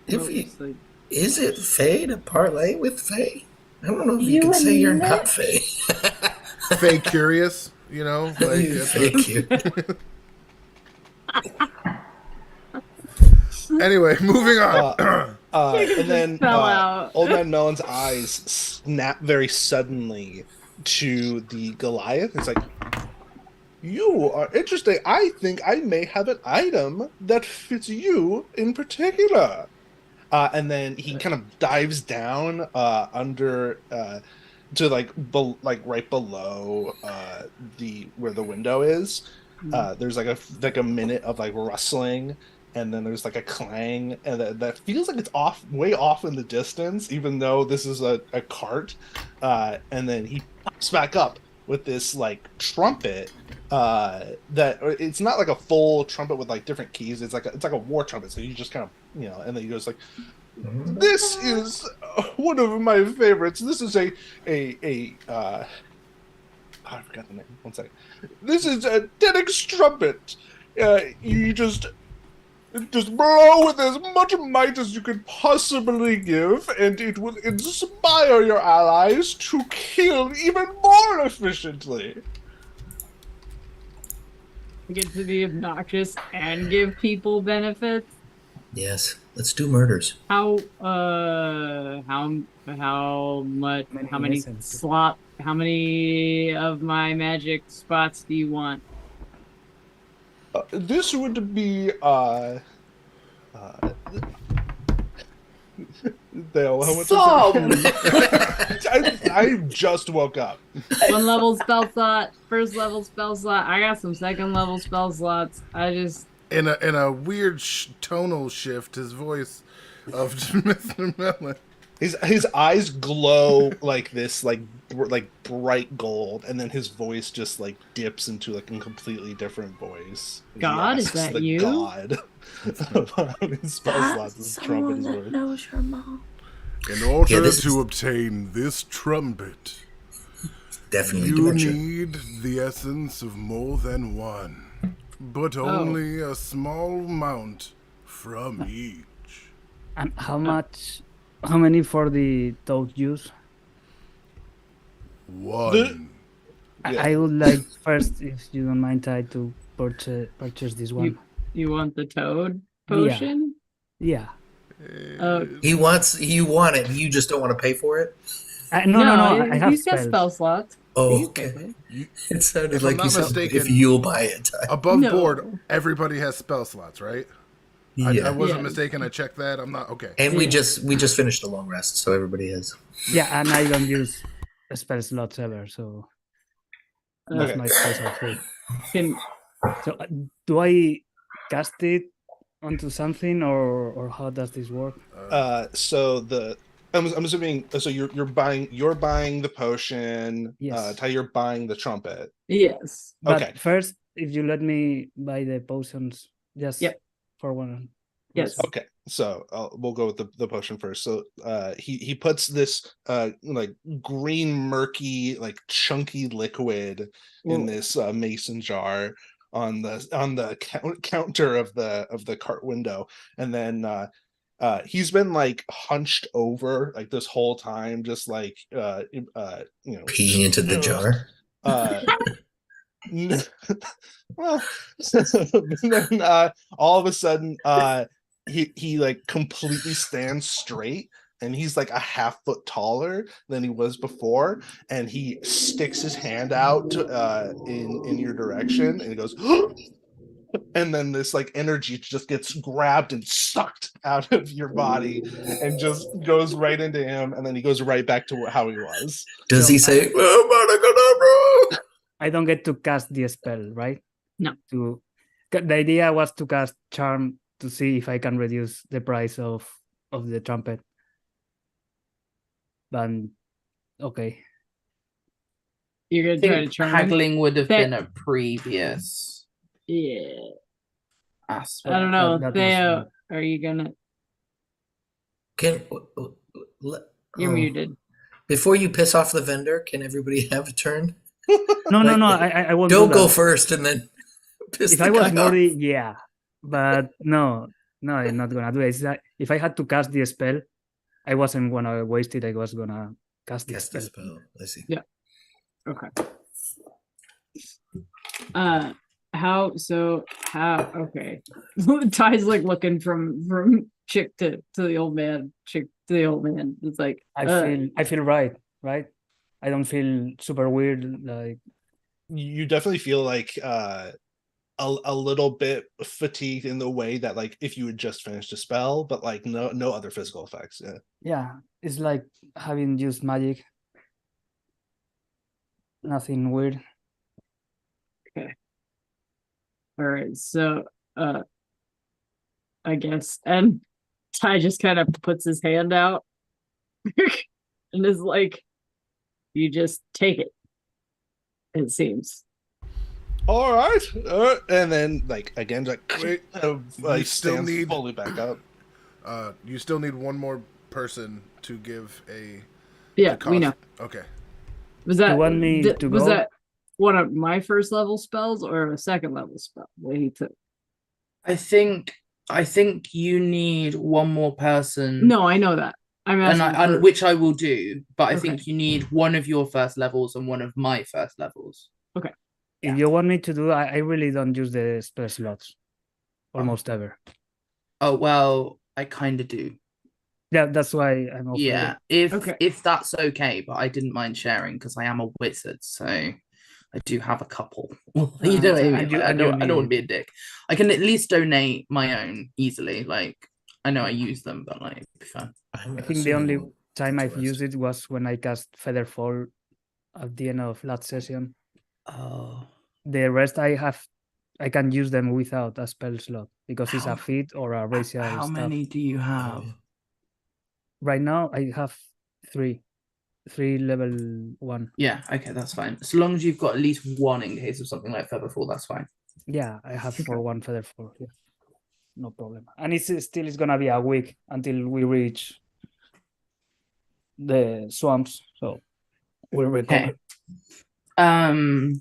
Is it Fae to parlay with Fae? I don't know if you can say you're not Fae. Fae curious, you know? Like, Thank you. Anyway, moving on. And then Fell out. Old Man Melon's eyes snap very suddenly to the Goliath. It's like, "You are interesting. I think I may have an item that fits you in particular." And then he kind of dives down under to like right below where the window is. There's like a minute of like rustling, and then there's like a clang, and that feels like it's way off in the distance, even though this is a cart. And then he pops back up with this like trumpet. That it's not like a full trumpet with like different keys. It's like a war trumpet. So you just kind of and then he goes like, "This is one of my favorites. This is I forgot the name. One second. This is a Denix trumpet. You just blow with as much might as you could possibly give, and it will inspire your allies to kill even more efficiently." Get to be obnoxious and give people benefits. Yes. Let's do murders. How many lessons? how many of my magic spots do you want? This would be Dale, how much Some. is it? I just woke up. 1 level spell slot, 1st level spell slot. I got some 2nd level spell slots. I just In a weird tonal shift, his voice of Mr. Melon. His eyes glow like this, like bright gold, and then his voice just like dips into like a completely different voice. He God, is asks that the you? God about his spell slots, his trumpet, his voice. knows your mom. In order this to is- obtain this trumpet, Definitely you dementia. need the essence of more than one, but only a small amount from each. And how many for the toad use? One. Yeah. I would like first, if you don't mind, Ty, to purchase this one. you want the toad potion? Yeah. You want it. You just don't want to pay for it. No. I have he's got spells. spell slots. Oh, He's okay. got it. It sounded If like I'm not you said mistaken- if you'll buy it. Above No. board, everybody has spell slots, right? I Yeah. wasn't Yeah. mistaken. I checked that. I'm not okay. And we just finished a long rest, so everybody has. Yeah, and I don't use spell slots ever, so most of my spells are free. Can So do I cast it onto something, or how does this work? So I'm assuming. So you're buying the potion. Yes. Ty, you're buying the trumpet. yes. But Okay. first, if you let me buy the potions, just Yep. for one. Yes. Okay, so we'll go with the potion first. So he puts this like green murky like chunky liquid in Whoa. this mason jar on the counter of the cart window, and then he's been like hunched over like this whole time, just like Peeing into the jar. Well, then all of a sudden he like completely stands straight, and he's like a half foot taller than he was before, and he sticks his hand out in your direction, and he goes and then this like energy just gets grabbed and sucked out of your body and just goes right into him, and then he goes right back to how he was. Does So he say, "Oh, Manacadabra"? I don't get to cast the spell, right? No. The idea was to cast charm to see if I can reduce the price of the trumpet. But okay. You're I gonna try to think charm him? haggling would have That- been a previous Yeah. aspect. I don't know. that was Theo, are you gonna? Can You're oh, muted. before you piss off the vendor, can everybody have a turn? No, Like, I won't Don't do go that. first and then piss If the I was guy off. Mori, yeah. But no, I'm not gonna do it. It's like, if I had to cast the spell, I wasn't gonna waste it. I was gonna cast the Cast the spell. spell. I see. Yeah. Okay. Okay. Ty's like looking from chick to the old man, chick to the old man. It's like I feel right. I don't feel super weird. Like You definitely feel like a little bit fatigued in the way that like if you had just finished a spell, but like no other physical effects. yeah, it's like having used magic. Nothing weird. all right, so I guess, and Ty just kind of puts his hand out and is like, you just take it. It seems. All right, and then like again, like Wait, like still stands need- fully back up. You still need one more person to give a. Yeah, the we know. cost. Okay. Was that want me to was go? that one of my first level spells or a second level spell that he took? I think you need one more person. No, I know that. I'm and asking for- which I will do, but I Okay. think you need one of your first levels and one of my first levels. If you want me to do, I really don't use the spell slots almost ever. Oh well, I kind of do. Yeah, that's why I'm offering Yeah, it. if that's okay, but I didn't mind sharing because I am a wizard, so I do have a couple. You know what I mean? and you- Like, I and you don't need want to it. be a dick. I can at least donate my own easily. Like I know I use them, but like it'd be fun. I think the only time I've used it was when I cast Featherfall at the end of last session. Oh, The rest I can use them without a spell slot because it's How- a feat or a racial how stuff. many do you have? Right now I have three level 1. Yeah, okay, that's fine. As long as you've got at least one in case of something like Featherfall, that's fine. Yeah, I have for one Featherfall. Yeah. No problem. And it's gonna be a week until we reach the swamps. So we'll recover. Okay.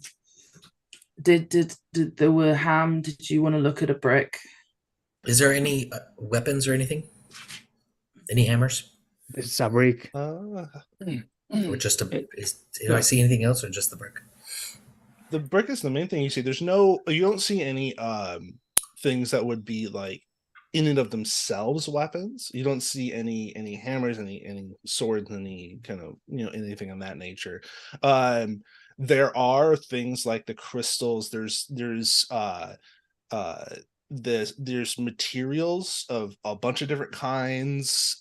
Did there were Ham? Did you want to look at a brick? Is there any weapons or anything? Any hammers? It's a brick. Or just It- do I see anything else or just the brick? The brick is the main thing you see. You don't see any things that would be like in and of themselves weapons. You don't see any hammers, any swords, any kind of anything of that nature. There are things like the crystals. There's materials of a bunch of different kinds.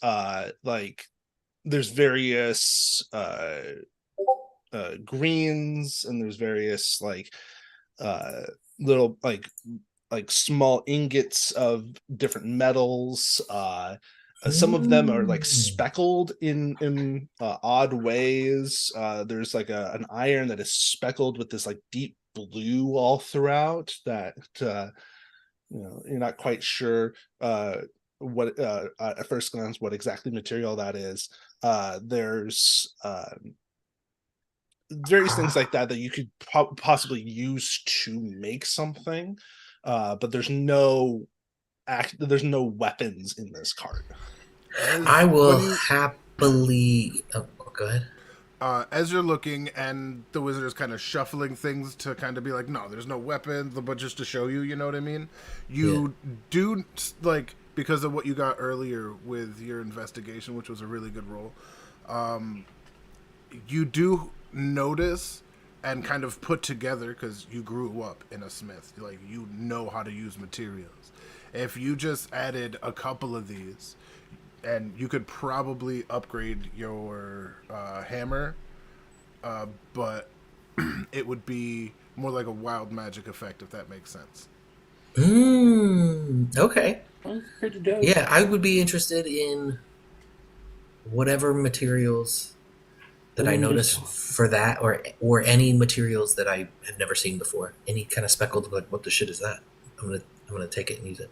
Like there's various greens, and there's various like little like small ingots of different metals. Some of them are like speckled in odd ways. There's like an iron that is speckled with this like deep blue all throughout that you're not quite sure what at first glance what exactly material that is. There's various things like that you could possibly use to make something, but there's no weapons in this cart. I will happily. Oh, go ahead. As you're looking, and the wizard is kind of shuffling things to kind of be like, no, there's no weapons, but just to show you, you know what I mean? You do, like, because of what you got earlier with your investigation, which was a really good roll, you do notice and kind of put together, because you grew up in a smith, like, you know how to use materials. If you just added a couple of these, and you could probably upgrade your hammer, but it would be more like a wild magic effect, if that makes sense. Okay. That's pretty dope. Yeah, I would be interested in whatever materials that I notice for that, or any materials that I have never seen before. Any kind of speckled, like, what the shit is that? I'm gonna take it and use it.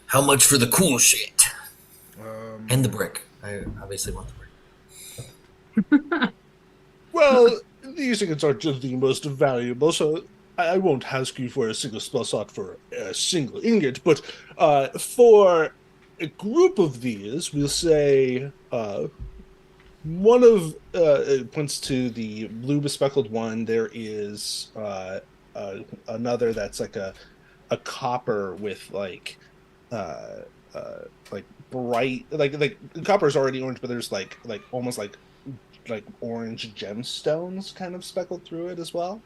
How much for the cool shit? And the brick. I obviously want the brick. Well, these ingots are just the most valuable, so I won't ask you for a single spell slot for a single ingot, but for a group of these, we'll say one of it points to the blue bespeckled one. There is another that's like a copper with like bright, like copper is already orange, but there's like almost like orange gemstones kind of speckled through it as well.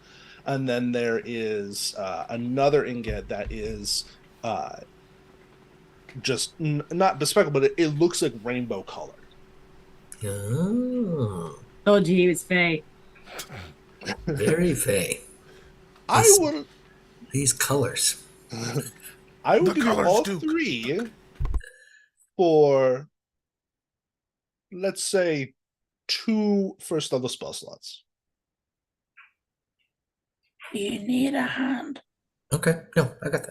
And then there is another ingot that is just not bespeckled, but it looks like rainbow colored. Oh, Told you he was fake. very fey. These colors. I would The give you colors, all Duke. 3 for, let's say, 2 first level spell slots. You need a hand. Okay, no, I got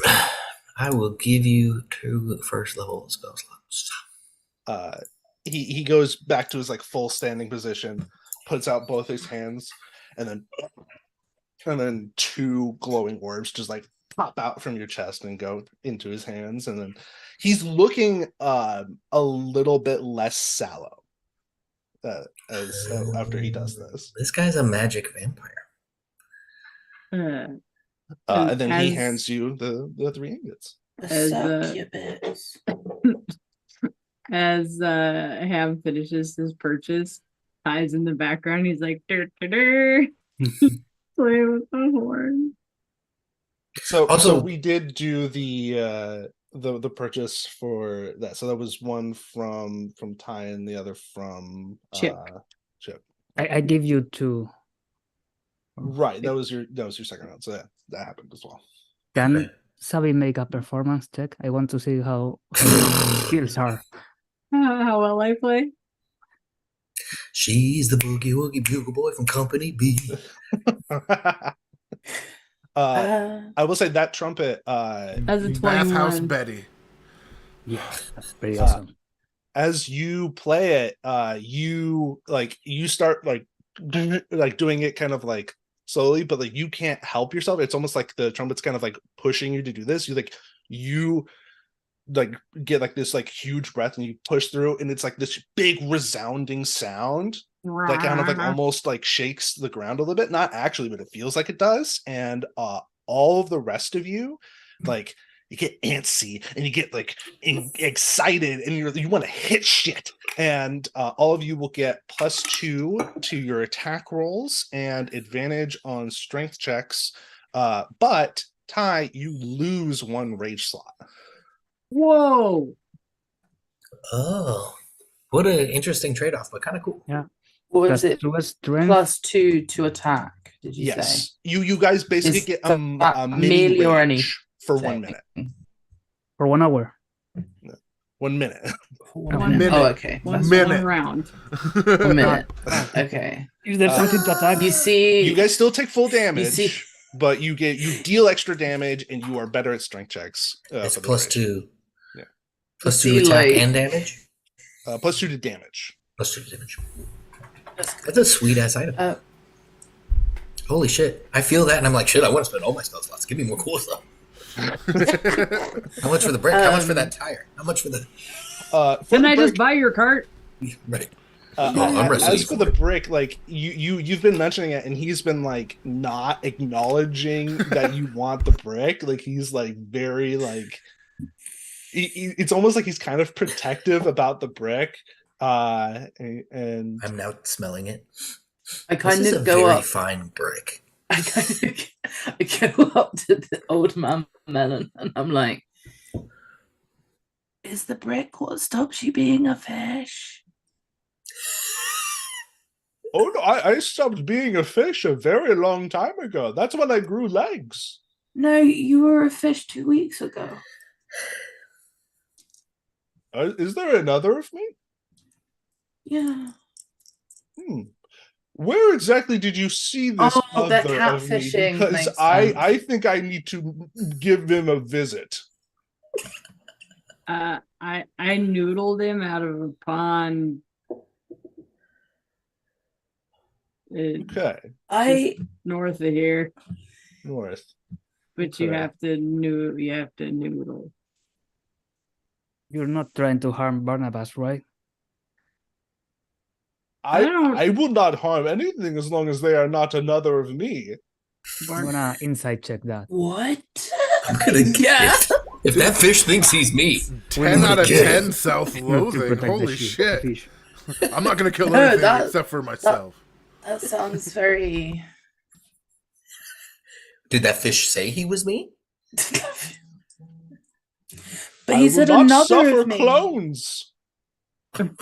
that. I will give you 2 first level spell slots. He goes back to his like full standing position, puts out both his hands, and then 2 glowing orbs just like pop out from your chest and go into his hands, and then he's looking a little bit less sallow after he does this. This guy's a magic vampire. And then he As- hands you the 3 ingots. As, Succubus. As Ham finishes his purchase, Ty's in the background. He's like, "Dur, dur, dur." Playing with the horn. So Also- we did do the purchase for that. So that was one from Ty and the other from Chip. Chip. I give you 2. Right. That was your second round. So that happened as well. Can Okay. Sabi make a performance check? I want to see how his skills are. How well I play. She's the boogie woogie bugle boy from Company B. I will say that trumpet, As a Bathhouse 21. Betty. Yeah, that's pretty awesome. as you play it, you start like doing it kind of like slowly, but like you can't help yourself. It's almost like the trumpet's kind of like pushing you to do this. You get like this like huge breath and you push through, and it's like this big resounding sound that kind of like almost like shakes the ground a little bit. Not actually, but it feels like it does. And all of the rest of you, like, you get antsy and you get like excited and you want to hit shit. And all of you will get +2 to your attack rolls and advantage on strength checks. But Ty, you lose 1 rage slot. Whoa. Oh, what an interesting trade-off, but kind of cool. What was Plus it? 2 strength. +2 to attack, did you say? Yes, you guys basically Is get that a mini merely or rage for 1 minute. For 1 hour. 1 minute. One minute. Oh, okay. One Minute. round. 1 minute. Okay. Is there something to attack? You see, You guys still take full damage, see- but you deal extra damage, and you are better at strength checks. It's for the plus duration. 2. Yeah. Plus You 2 see, attack like- and damage. Plus 2 to damage. Plus 2 damage. That's a sweet ass item. Uh, Holy shit! I feel that, and I'm like, shit. I want to spend all my spell slots. Give me more cool stuff. How much for the brick? How much for that tire? How much for the? For Didn't the I just brick- buy your cart? Right. as wrestling for for the it. brick, like you've been mentioning it, and he's been like not acknowledging that you want the brick. Like he's like very like, it's almost like he's kind of protective about the brick. And I'm now smelling it. I This kind is of a go very up. fine brick. I go up to the old man melon, and I'm like, "Is the brick what stops you being a fish?" oh no, I stopped being a fish a very long time ago. That's when I grew legs. No, you were a fish 2 weeks ago. Is there another of me? Yeah. Where exactly did you see this Oh, that other of me? catfishing Because makes I sense. think I need to give him a visit. I noodled him out of a pond. Okay, I North of here, north. but you Okay. have to noodle. You're not trying to harm Barnabas, right? I don't- I will not harm anything as long as they are not another of me. I'm gonna insight check that. what? I'm gonna Yeah. if that fish thinks he's me. 10 out of Yeah. 10 Not to self-loathing. protect the Holy shit. fish. I'm not going to kill No, anything that- except for myself. That sounds very. Did that fish say he was me? But I he will said not another suffer of me. clones.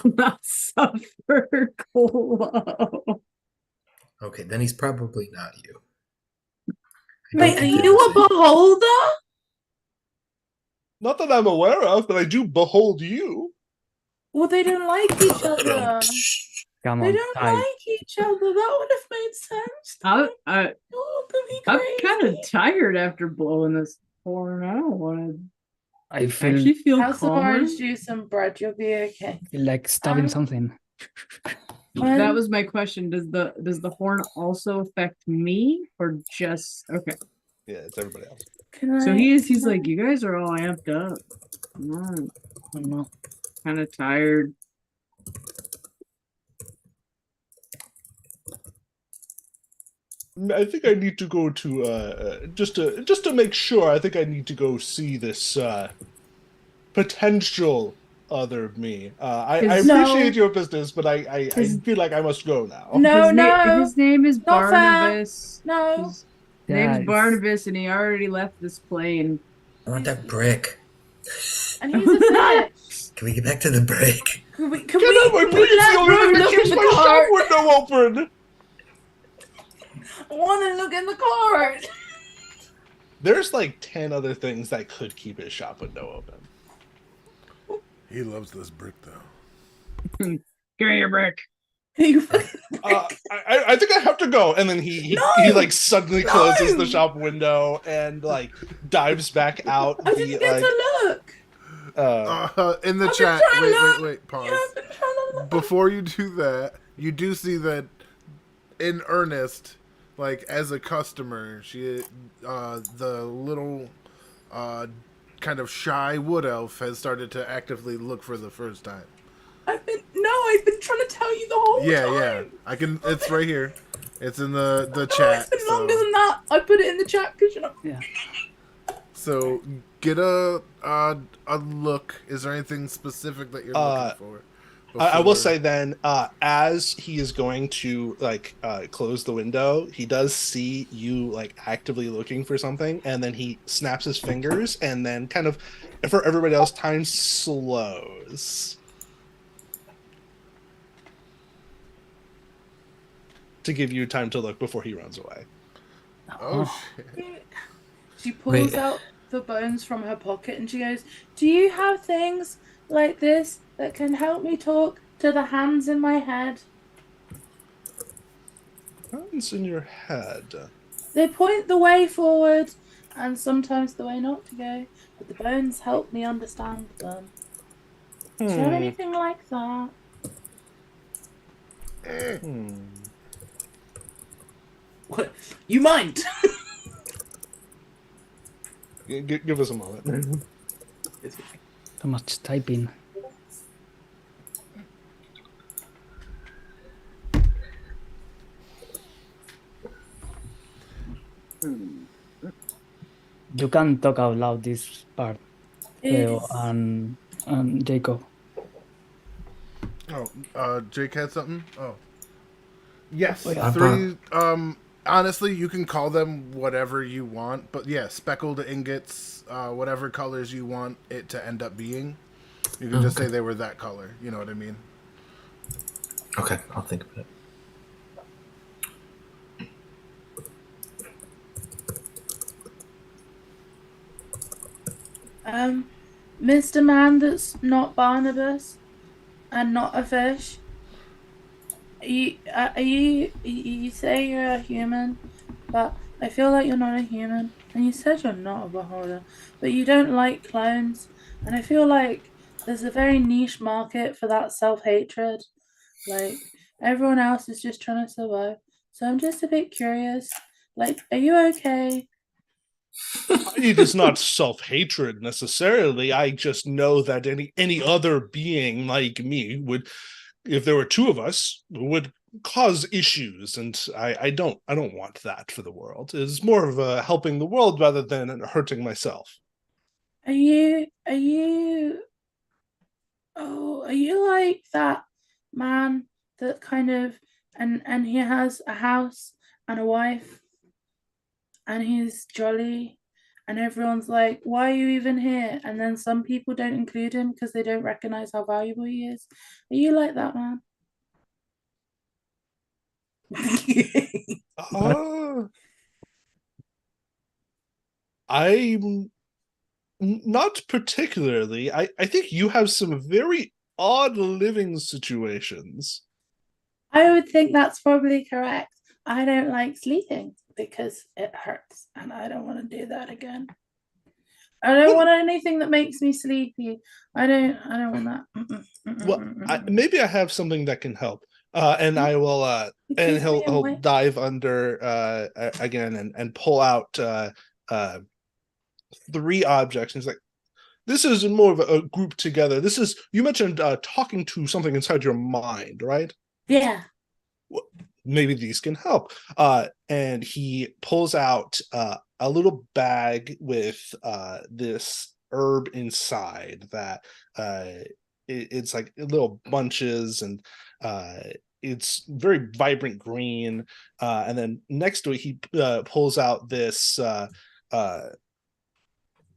Not suffer glow. Okay, then he's probably not you. I don't Mate, are think you that a was beholder? Not that I'm aware of, but I do behold you. Well, they don't like each it. other. Come They on, don't Ty. like each other. That would have made sense. I'm kind of tired after blowing this horn. I don't want I to feel actually feel Have some calmer. orange juice and bread. You'll be okay. like stabbing Um, something. That was my question. Does the horn also affect me or just okay? Yeah, it's everybody else. So he's like, you guys are all amped up. I'm Oh, no. kind of tired. I think I need to go to just to make sure. I think I need to go see this potential other me. I No. appreciate your business, but I His- feel like I must go now. No, His name is Not fair. Barnabas. no. His Yeah, name's it's- Barnabas, and he already left this plane. I want that brick. And he's a fish. Can we get back to the brick? Can we Get out my let please! Ro You're look keeps in my the shop cart? window open. I want to look in the cart. There's like 10 other things that could keep his shop window open. He loves this brick, though. Give me your brick. You fucking I think I have to go, and then he like suddenly closes the shop window and like dives back out. I didn't get to look. In the I've been chat, trying to look. wait, pause. Yeah, I've been trying to look. Before you do that, you do see that in earnest, like as a customer, she, the little, kind of shy wood elf has started to actively look for the first time. I've been trying to tell you the whole time. I can. It's right here. It's in the No, chat. it's been so- longer than that. I put it in the chat because you know. Yeah. So get a look. Is there anything specific that you're looking for? I will before- say then, as he is going to like close the window, he does see you like actively looking for something, and then he snaps his fingers, and then kind of, for everybody else, time slows to give you time to look before he runs away. Oh shit! She pulls Wait. out the bones from her pocket and she goes, "Do you have things like this that can help me talk to the hands in my head. Hands in your head. They point the way forward and sometimes the way not to go, but the bones help me understand them. Do you have anything like that? What? You mind? Give us a moment. So much typing. You can talk out loud this part, Leo It's, and Jacob. Oh, Jake had something? Oh. Yes, Oh, yeah. three, honestly, you can call them whatever you want, but yeah, speckled ingots, whatever colors you want it to end up being. You can just say they were that color, you know what I mean? Okay, I'll think of it. Mr. Man that's not Barnabas and not a fish. You say you're a human, but I feel like you're not a human. And you said you're not a beholder, but you don't like clones. And I feel like there's a very niche market for that self-hatred. Like, everyone else is just trying to survive. So I'm just a bit curious. Like, are you okay? It is not self-hatred necessarily. I just know that any other being like me would, if there were two of us, would cause issues, and I don't want that for the world. It's more of a helping the world rather than hurting myself. Are you are you like that man that kind of and he has a house and a wife and he's jolly and everyone's like, why are you even here? And then some people don't include him because they don't recognize how valuable he is. Are you like that man? I'm not particularly. I think you have some very odd living situations. I would think that's probably correct. I don't like sleeping because it hurts and I don't want to do that again. I don't want anything that makes me sleepy. I don't want that. Well, maybe I have something that can help. And I will and he'll dive under again and pull out three objects. And he's like, this is more of a group together. This is, you mentioned talking to something inside your mind, right? Yeah. Well, maybe these can help. And he pulls out a little bag with this herb inside that it's like little bunches, and it's very vibrant green. And then next to it, he pulls out this.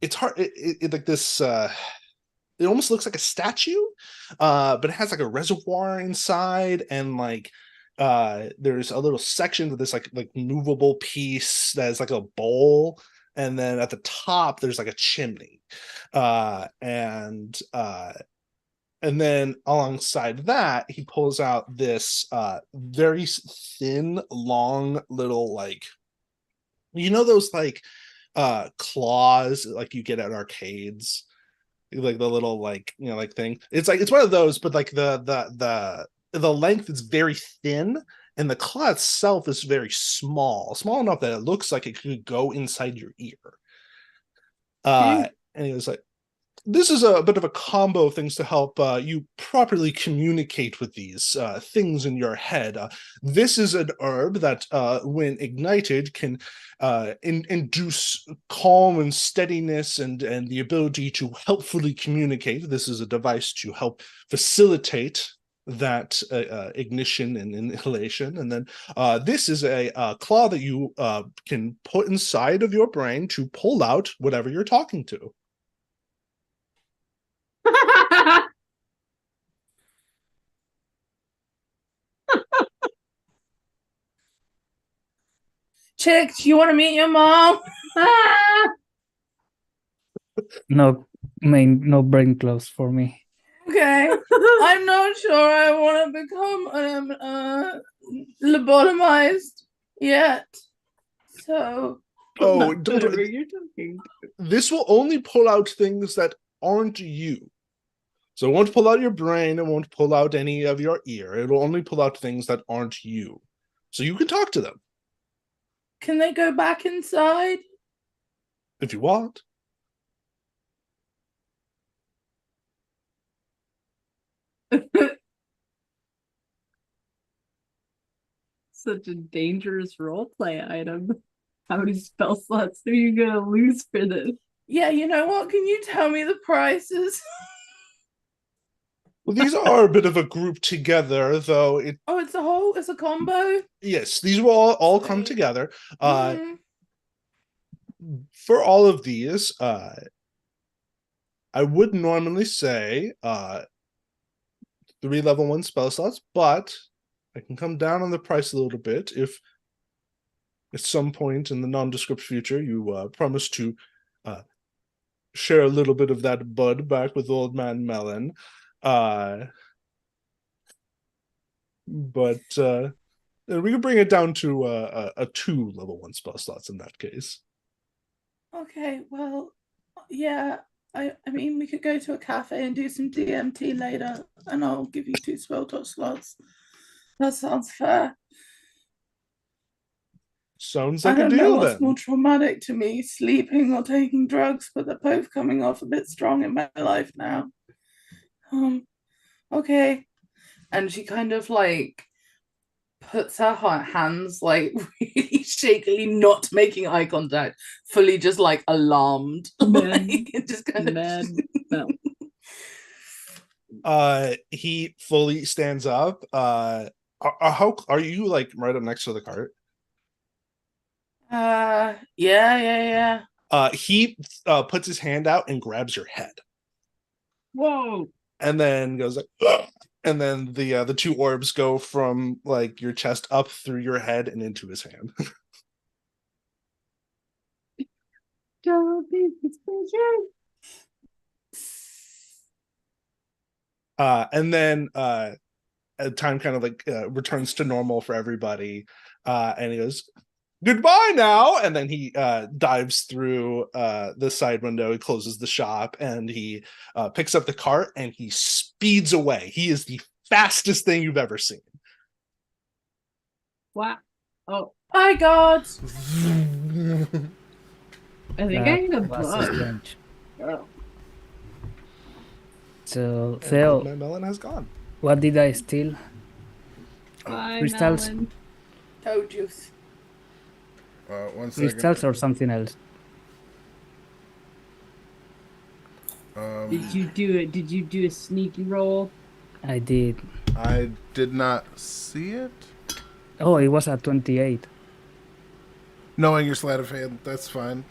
It's hard. It like this. It almost looks like a statue, but it has like a reservoir inside, and like there's a little section with this like movable piece that is like a bowl, and then at the top there's like a chimney, and then alongside that he pulls out this very thin, long little, like, you know, those like claws like you get at arcades, like the little, like, you know, like thing. It's like, it's one of those, but like the length is very thin, and the claw itself is very small enough that it looks like it could go inside your ear. And he was like, this is a bit of a combo of things to help you properly communicate with these things in your head. This is an herb that, when ignited, can induce calm and steadiness and the ability to helpfully communicate. This is a device to help facilitate that ignition and inhalation. And then this is a claw that you can put inside of your brain to pull out whatever you're talking to. Chick, do you want to meet your mom? No, no brain close for me. Okay. I'm not sure I want to become lobotomized yet. So Oh, Whatever you're talking. this will only pull out things that aren't you. So it won't pull out your brain, it won't pull out any of your ear. It'll only pull out things that aren't you. So you can talk to them can they go back inside? if you want. Such a dangerous roleplay item. How many spell slots are you gonna lose for this? Yeah, you know what? Can you tell me the prices? Well, these are a bit of a group together, though. Oh, it's a combo. Yes, these will all come Sweet. together. Mhm. For all of these, I would normally say 3 level 1 spell slots, but I can come down on the price a little bit if at some point in the nondescript future you promise to share a little bit of that bud back with Old Man Melon. But we can bring it down to a 2 level 1 spell slots in that case. Okay, well, yeah. I mean, we could go to a cafe and do some DMT later, and I'll give you 2 spell dot slots. That sounds fair. Sounds I like a don't know deal what's then. more traumatic to me, sleeping or taking drugs, but they're both coming off a bit strong in my life now. Okay. And she kind of like puts her hands like really shakily, not making eye contact, fully just like alarmed. Like, just kind of No. He fully stands up. How are you like right up next to the cart? Yeah. He puts his hand out and grabs your head, Whoa. and then goes like, "Ugh!" And then the 2 orbs go from like your chest up through your head and into his hand. Don't be suspicious. And then time kind of like returns to normal for everybody, and he goes, "Goodbye now," and then he dives through the side window. He closes the shop and he picks up the cart and he speeds away. He is the fastest thing you've ever seen. Wow. Oh, My God. I think I That need a was bug. strange. Oh. So, And Theo, my melon has gone. what did I steal? Bye, Crystals? Melon. Toe juice. 1 second. Crystals or something else? Did you do it? Did you do a sneaky roll? I did. I did not see it. Oh, it was at 28. Knowing your sleight of hand, that's fine.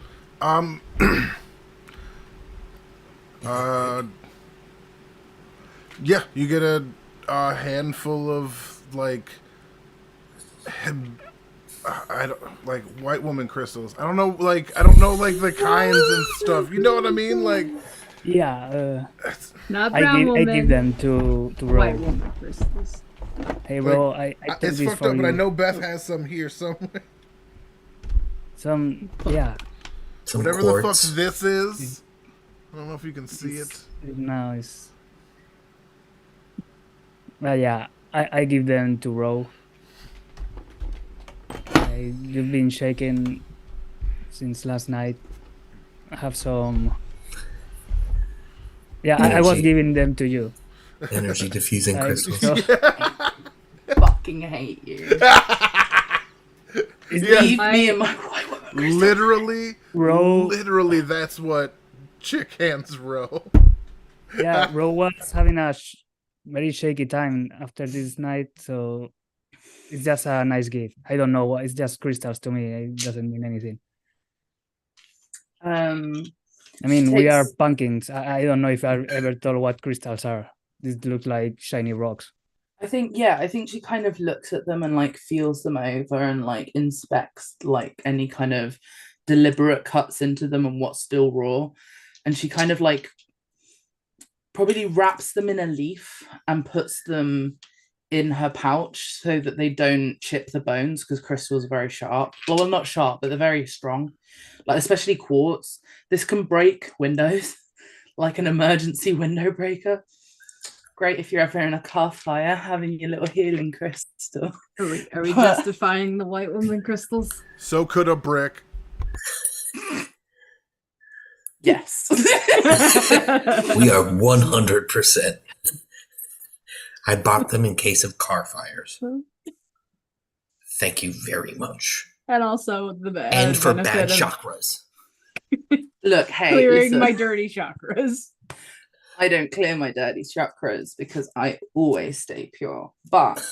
Yeah, you get a handful of like, I don't like white woman crystals. I don't know like the kinds and stuff. You know what I mean? Like, Yeah, Not I brown give woman. them to White Ro. woman crystals. Hey, Ro, I took it's this fucked for up, you. but I know Beth has some here somewhere. Yeah, Some Whatever the fuck quartz. this is, I don't know if you can see it. no, it's. Well, yeah, I give them to Ro. You've been shaking since last night. I have some. Yeah, I was Energy. giving them to you. Energy diffusing crystals. So, Fucking hate you. Yeah. Leave me in my white woman crystal. Literally, that's what chick hands row. yeah, Ro was having a very shaky time after this night, so it's just a nice gift. I don't know what it's just crystals to me. It doesn't mean anything. I mean, we are pumpkins. I don't know if I ever told what crystals are. These look like shiny rocks. I think she kind of looks at them and like feels them over and like inspects like any kind of deliberate cuts into them and what's still raw. And she kind of like probably wraps them in a leaf and puts them in her pouch so that they don't chip the bones, because crystals are very sharp. Well, not sharp, but they're very strong. Like especially quartz. This can break windows like an emergency window breaker. Great if you're ever in a car fire, having your little healing crystal. Are we justifying the white woman crystals? So could a brick. Yes. We are 100%. I bought them in case of car fires. Thank you very much. And also the And for bad benefit of chakras. Look, hey, clearing listen, my dirty chakras. I don't clear my dirty chakras because I always stay pure. But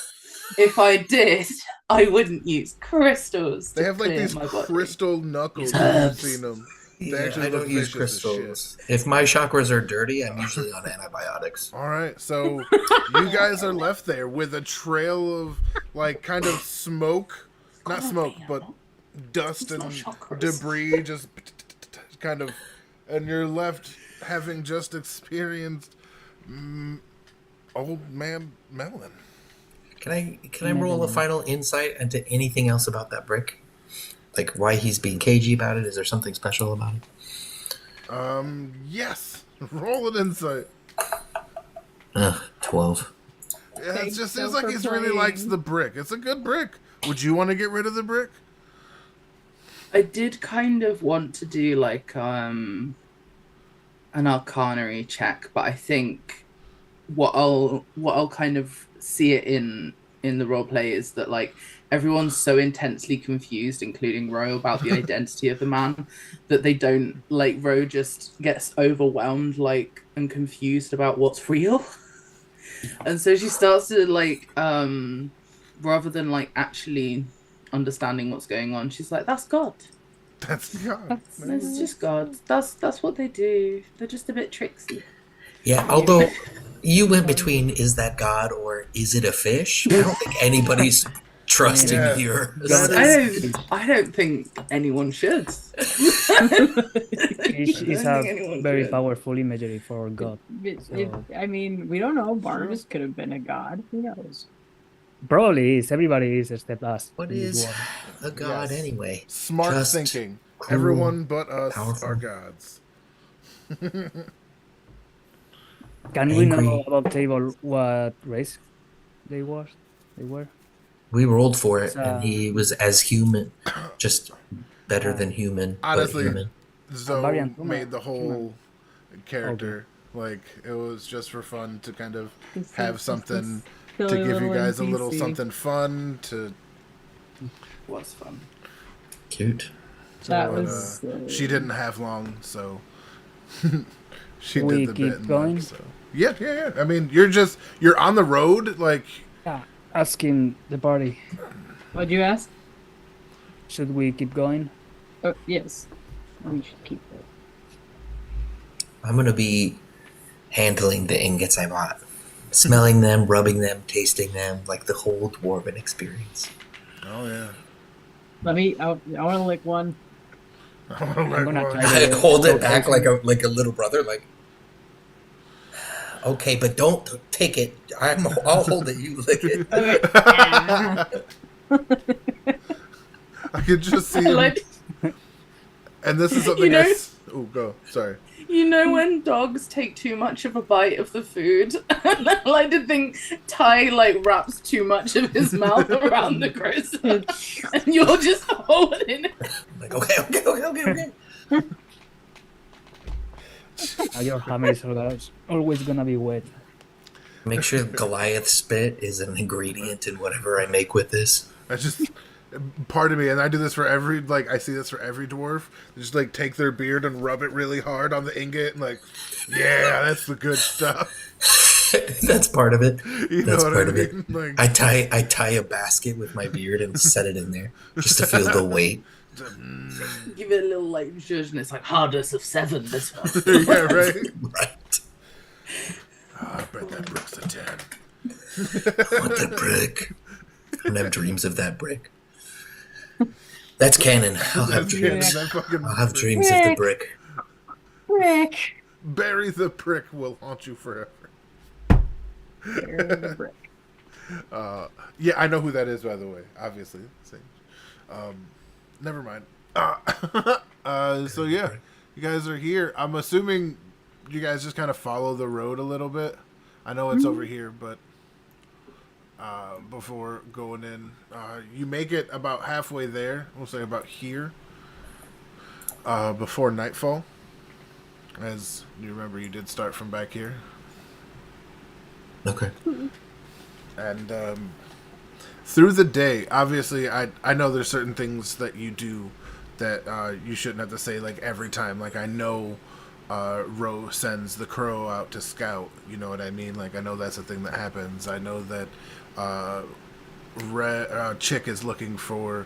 if I did, I wouldn't use crystals. They have like clear these my body. crystal knuckles. These I've herbs. seen them. They Yeah, actually I look don't use vicious as shit. crystals. If my chakras are dirty, I'm usually on antibiotics. All right, so you guys are left there with a trail of like kind of smoke, not smoke, but dust It's and not chakras. debris, just kind of, and you're left having just experienced old man Melon. Can I roll a final insight into anything else about that brick? Like why he's being cagey about it? Is there something special about it? Yes, roll an insight. 12. Yeah, it Thanks just so seems like for he really playing. likes the brick. It's a good brick. Would you want to get rid of the brick? I did kind of want to do like an arcanery check, but I think what I'll kind of see it in the roleplay is that like everyone's so intensely confused, including Ro, about the identity of the man, that they don't like Ro just gets overwhelmed like and confused about what's real. And so she starts to like rather than like actually understanding what's going on, she's like, that's God. That's God. It's just God. That's what they do. They're just a bit tricksy. Yeah, although you went between is that God or is it a fish? I don't think anybody's trusting Yeah. your I don't think anyone should. It's I don't a think anyone very should. powerful imagery for God. I mean, we don't know. Barnabas could have been a god. Who knows? Probably is. Everybody is except us. What in this is world. a God Yes. anyway? Smart Just thinking. cool, Everyone but us powerful. are gods. Can we know Angry. about table what race they were? They were. We rolled for it, So- and he was as human, just better than human. but Honestly, human. Zoe variant made the whole character like it was just for fun to kind of have something to Silly give you little guys a little NPC. something fun to. Was fun. Cute. That but, was. she didn't have long, so she We did the keep bit. and going? left, so. Yeah. I mean, you're on the road, like Yeah. Asking the party, What'd you ask? should we keep going? Oh, yes. We should keep it. I'm gonna be handling the ingots I bought, smelling them, rubbing them, tasting them, like the whole dwarven experience. oh yeah. I want to lick one. I'm gonna try I to hold it back like a little brother, like. Okay, but don't take it. I'll hold it. You lick it. I could just see him. Like, And this is something know- oh, go. Sorry. you know when dogs take too much of a bite of the food? I like to think Ty like wraps too much of his mouth around the crystal, and you're just holding it. I'm like, okay. Your hammer is always gonna be wet. Make sure Goliath spit is an ingredient in whatever I make with this. I just part of me, and I do this for every I see this for every dwarf. They just take their beard and rub it really hard on the ingot, and yeah, that's the good stuff. That's part of it. You That's know what part I of it. mean? I tie a basket with my beard and set it in there just to feel the weight. Give it a little like zhuzh, and it's like hardness of 7. This one. Yeah, right. Right. Oh, I bet that brick's a 10. I want that brick. I'm gonna have dreams of that brick. That's canon. I'll have That's canon, dreams. that fucking I'll have brick. dreams of the brick. Rick. Barry the prick will haunt you forever. Bury the brick. Yeah, I know who that is, by the way. Obviously, Sage. Never mind. So yeah, you guys are here. I'm assuming you guys just kind of follow the road a little bit. I know it's over here, but before going in, you make it about halfway there. We'll say about here. Before nightfall. As you remember, you did start from back here. Okay. And through the day, obviously, I know there's certain things that you do that you shouldn't have to say like every time. Like I know Ro sends the crow out to scout. You know what I mean? Like I know that's a thing that happens. I know that Chick is looking for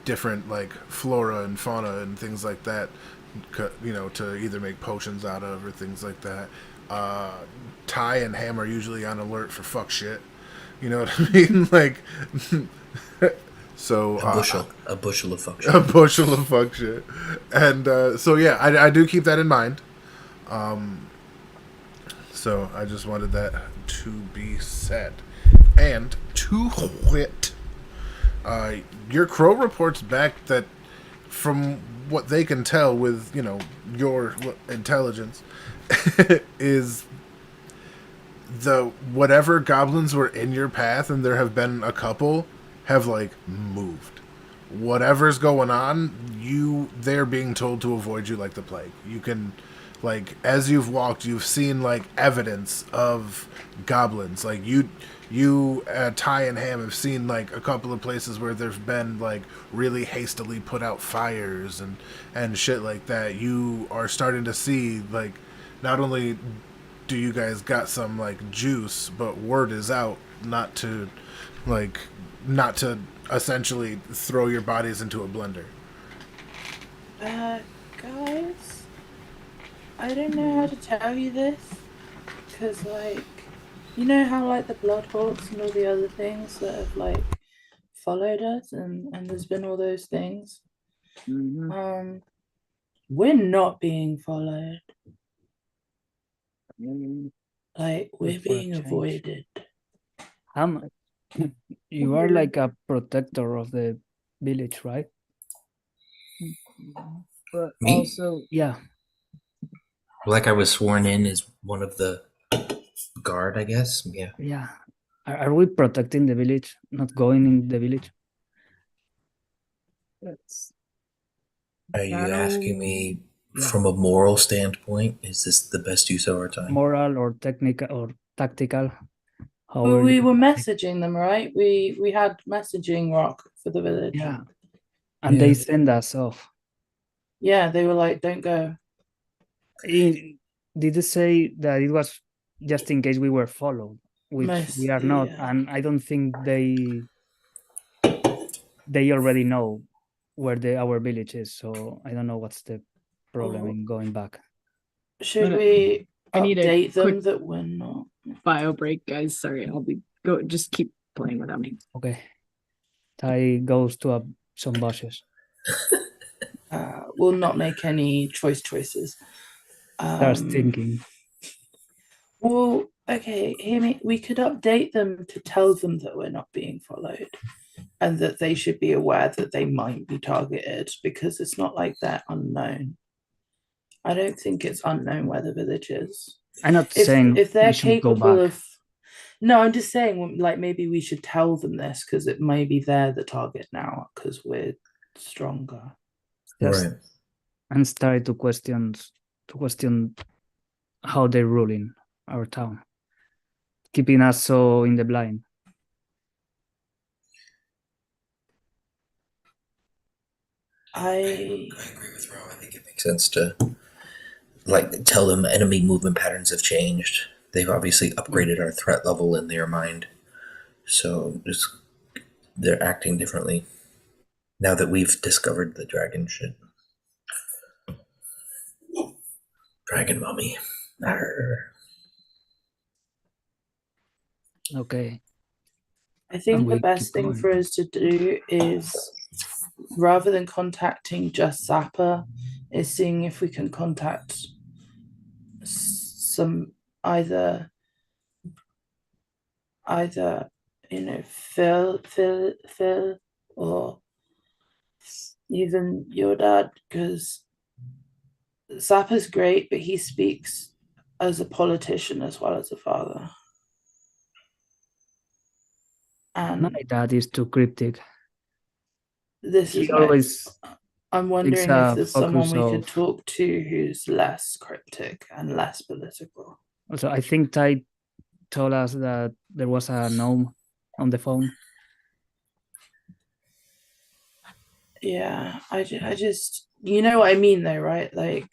different like flora and fauna and things like that. You know, to either make potions out of or things like that. Ty and Ham are usually on alert for fuck shit. You know what I mean? Like, so A bushel of fuck shit. a bushel of fuck shit, and so yeah, I do keep that in mind. So I just wanted that to be said, and to wit, your crow reports back that from what they can tell with your intelligence is the whatever goblins were in your path, and there have been a couple, have like moved. Whatever's going on, they're being told to avoid you like the plague. You can, like, as you've walked, you've seen like evidence of goblins. Like you Ty and Ham have seen like a couple of places where there's been like really hastily put out fires and shit like that. You are starting to see like not only do you guys got some like juice, but word is out not to essentially throw your bodies into a blender. Guys, I don't know how to tell you this, because like, you know how like the Bloodhawks and all the other things that have like followed us, and there's been all those things. Mhm. We're not being followed. Like we're Just for a being change. avoided. You are like a protector of the village, right? But Me? also, Yeah. Like I was sworn in as one of the guard, I guess. Yeah. Yeah. Are we protecting the village? Not going in the village? that's Are you asking me Yeah. from a moral standpoint? Is this the best use of our time? Moral or technical or tactical? Well, However we you were think. messaging them, right? We had messaging rock for the village. Yeah. And they Yeah. send us off. Yeah, they were like, don't go. Did they say that it was just in case we were followed, which we are not, Yeah. and I don't think they already know where our village is, so I don't know what's the problem Oh. in going back. Should But, we I need a update them quick- that we're not? bio break, guys. Sorry, I'll be just keep playing without me. Okay. Ty goes to some bushes. We'll not make any choices. Starts thinking. Well, okay, hear me. We could update them to tell them that we're not being followed, and that they should be aware that they might be targeted, because it's not like they're unknown. I don't think it's unknown where the village is. I'm not saying if they're we should go capable back. of. No, I'm just saying, like, maybe we should tell them this, because it may be they're the target now, because we're stronger. Just Right. and start to question how they're ruling our town, keeping us so in the blind. I agree with Ro. I think it makes sense to like tell them enemy movement patterns have changed. They've obviously upgraded our threat level in their mind, so just they're acting differently now that we've discovered the dragon shit. Dragon mommy. Arr. Okay. I think And the we best keep thing going. for us to do is, rather than contacting just Zappa, is seeing if we can contact some either Phil, or even your dad, because Zappa's great, but he speaks as a politician as well as a father. And My dad is too cryptic. this He is always I'm takes wondering if a there's someone focus we could of. talk to who's less cryptic and less political. Also, I think Ty told us that there was a gnome on the phone. Yeah, I just, you know what I mean though, right? Like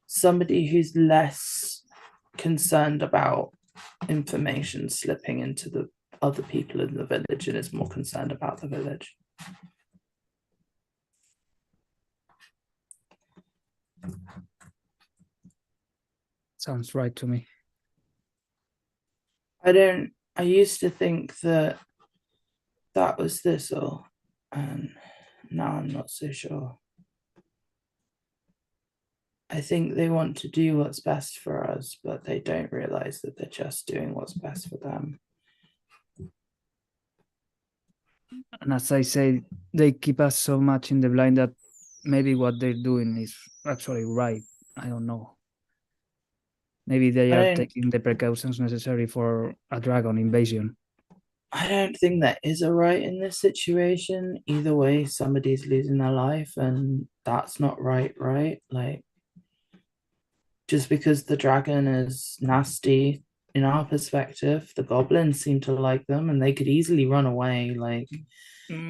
somebody who's less concerned about information slipping into the other people in the village and is more concerned about the village. Sounds right to me. I used to think that was Thistle, and now I'm not so sure. I think they want to do what's best for us, but they don't realize that they're just doing what's best for them. And as I say, they keep us so much in the blind that maybe what they're doing is actually right. I don't know. Maybe they are taking the precautions necessary for a dragon invasion. I don't think that is a right in this situation. Either way, somebody's losing their life, and that's not right, right? Like, just because the dragon is nasty, in our perspective, the goblins seem to like them, and they could easily run away. Like,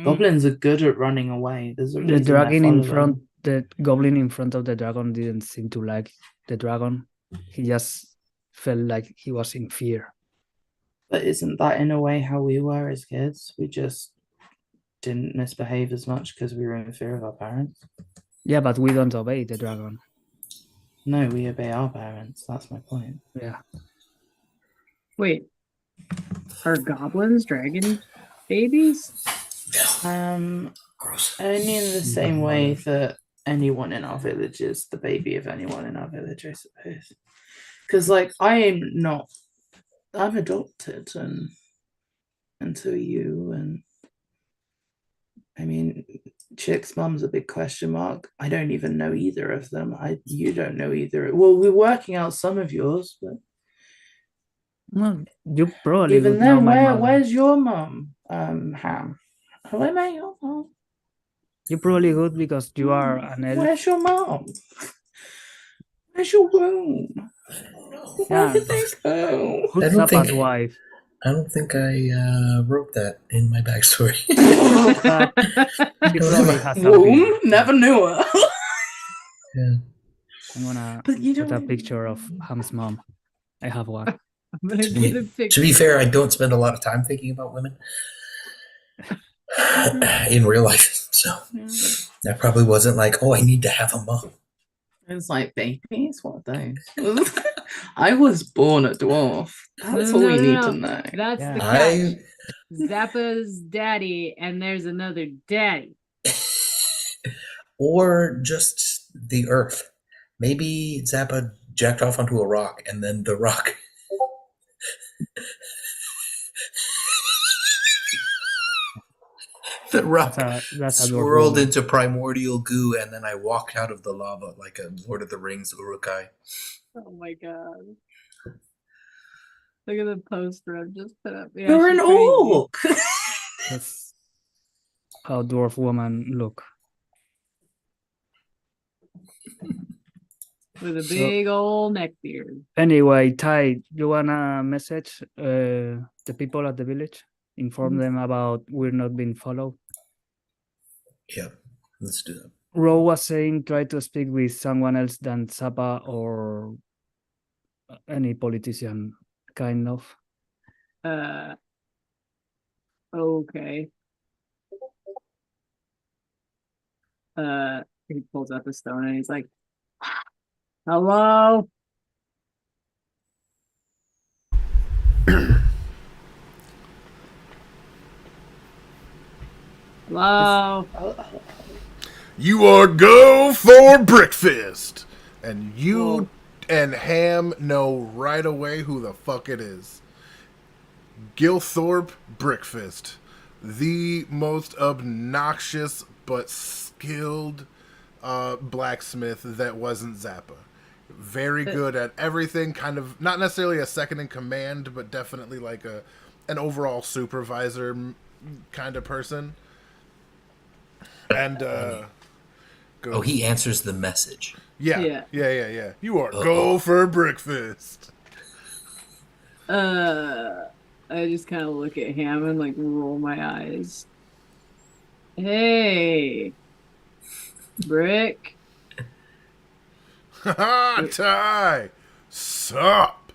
goblins are good at running away. There's a The reason dragon they're in front, following. the goblin in front of the dragon didn't seem to like the dragon. He just felt like he was in fear. But isn't that in a way how we were as kids? We just didn't misbehave as much because we were in fear of our parents. Yeah, but we don't obey the dragon. No, we obey our parents. That's my point. Yeah. Wait, are goblins dragon babies? Gross. Only in the same way that anyone in our village is the baby of anyone in our village, I suppose. Because, like, I'm adopted, and so are you, and I mean, Chick's mum's a big question mark. I don't even know either of them. You don't know either. Well, we're working out some of yours, but Well, you probably even would then, know my mother. where's your mum, Ham? Have I met your mum? You probably would because you are an elf. Where's your mum? Where's your womb? Where did they go? Who's I don't Zappa's think- wife? I don't think I wrote that in my backstory. She probably has a Womb? beard. Never knew her. Yeah. I'm gonna But you put a don't- picture of Ham's mom. I have one. I'm gonna To be- get a picture. To be fair, I don't spend a lot of time thinking about women in real life, so that probably wasn't like, oh, I need to have a mom. It's like babies. What are those? I was born a dwarf. That's No, all we no, need no. to know. That's Yeah. the catch. I Zappa's daddy, and there's another daddy. or just the earth. Maybe Zappa jacked off onto a rock, and then the rock. The rock That's a swirled dwarf into primordial goo, and then I walked out of the lava like a Lord of the Rings Urukai. Oh my god. Look at the poster I've just put up. Yeah, You're she's an crazy. orc. That's how dwarf women look. With a big old neck beard. Anyway, Ty, you wanna message the people at the village? Inform them about we're not being followed. Yeah, let's do that. Ro was saying try to speak with someone else than Zappa or any politician, kind of. Okay. He pulls out the stone and he's like, hello? Hello? You are go for breakfast, and you and Ham know right away who the fuck it is. Gilthorpe Brickfist, the most obnoxious but skilled blacksmith that wasn't Zappa. Very good at everything, kind of not necessarily a second in command, but definitely like an overall supervisor kind of person. And Oh, he answers the message. yeah. You are go for Brickfist. I just kind of look at Ham and like roll my eyes. Hey, Brick. Ha Ty! Sup?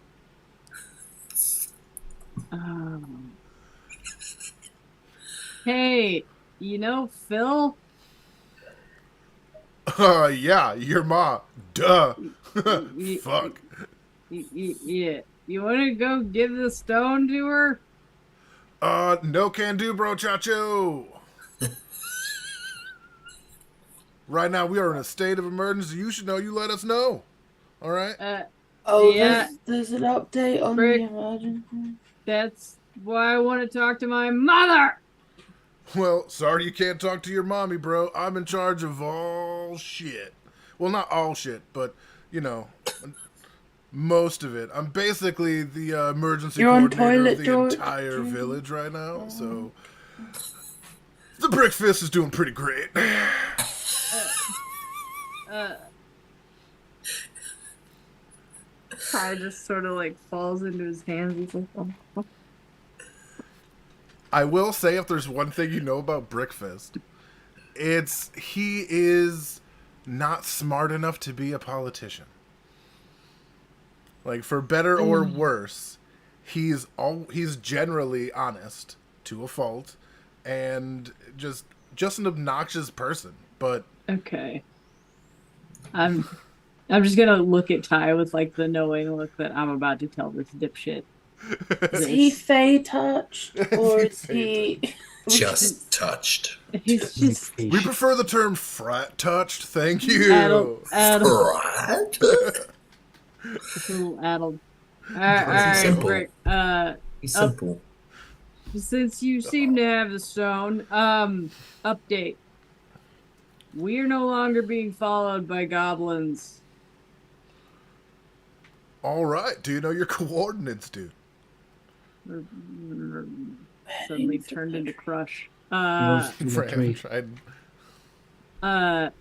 Hey, you know Phil? Yeah, your ma. Duh. Fuck. Yeah. You want to go give the stone to her? No can do, bro, chacho. Right now, we are in a state of emergency. You should know. You let us know. All right? Yeah. there's an update on Brick. the emergency. That's why I want to talk to my mother. Well, sorry you can't talk to your mommy, bro. I'm in charge of all shit. Well, not all shit, but, you know, most of it. I'm basically the emergency You're on coordinator toilet, of the George? entire village right now, so... The Brickfist is doing pretty great. Ty just sort of like falls into his hands. He's like, oh. I will say, if there's one thing you know about Brickfist, it's he is not smart enough to be a politician. Like, for better or worse, he's generally honest to a fault, and just an obnoxious person. But Okay. I'm just gonna look at Ty with like the knowing look that I'm about to tell this dipshit. Is he Fey touched? Or is he Just touched. He's just we prefer the term frat touched. Thank you. addled. Right? Just a little addled. Alright, Simple. Brick. He's simple. Since you seem to have the stone, update. We are no longer being followed by goblins. All right. Do you know your coordinates, dude? Suddenly turned into Crush. Most in the tree.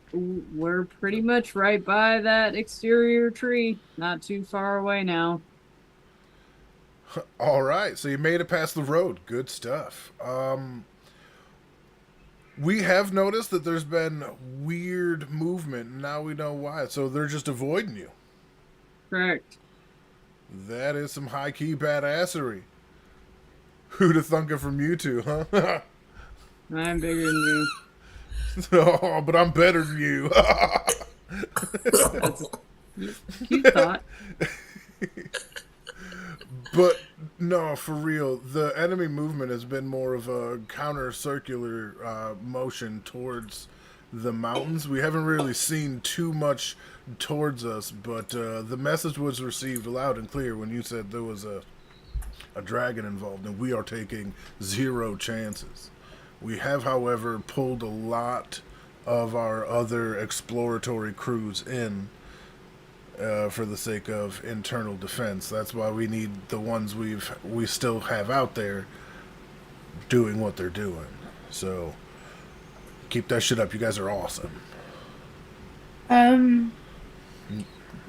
We're pretty much right by that exterior tree. Not too far away now. All right. So you made it past the road. Good stuff. We have noticed that there's been weird movement. Now we know why. So they're just avoiding you. Correct. That is some high-key badassery. Who'da thunk it from you two, huh? I'm bigger than you. Oh, but I'm better than you. Cute thought. But no, for real, the enemy movement has been more of a counter-circular motion towards the mountains. We haven't really seen too much towards us, but the message was received loud and clear when you said there was a dragon involved, and we are taking 0 chances. We have, however, pulled a lot of our other exploratory crews in for the sake of internal defense. That's why we need the ones we still have out there doing what they're doing. So keep that shit up. You guys are awesome.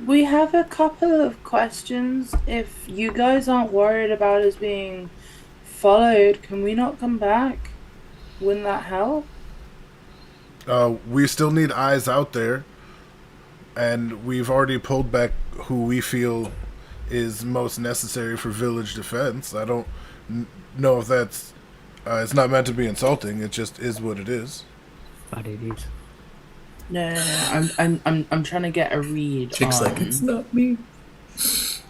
We have a couple of questions. If you guys aren't worried about us being followed, can we not come back? Wouldn't that help? We still need eyes out there, and we've already pulled back who we feel is most necessary for village defense. I don't know if that's it's not meant to be insulting. It just is what it is. But it is. No. I'm trying to get a read Chick's on. like, it's not me.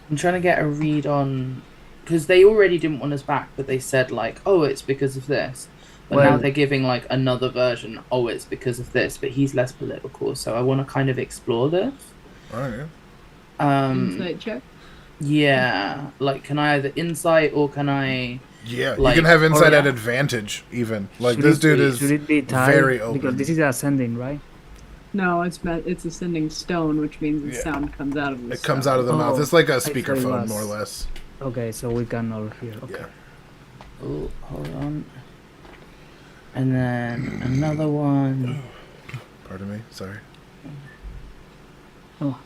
I'm trying to get a read on, because they already didn't want us back, but they said like, oh, it's because of this. But now Well- they're giving like another version. Oh, it's because of this, but he's less political. So I want to kind of explore this. All right. Insight check. Yeah, like can I either insight or can I? Yeah, you Like, can have insight or- at advantage even. Like Should this it dude be- is should it be tied? very Because open. this is ascending, right? No, it's ascending stone, which means the Yeah. sound comes out of the It comes out of the Oh, mouth. It's like a I thought it speakerphone, was- more or less. Okay, so we can all hear. Okay. Yeah. Oh, hold on. And then another one. Pardon me. Sorry. Well,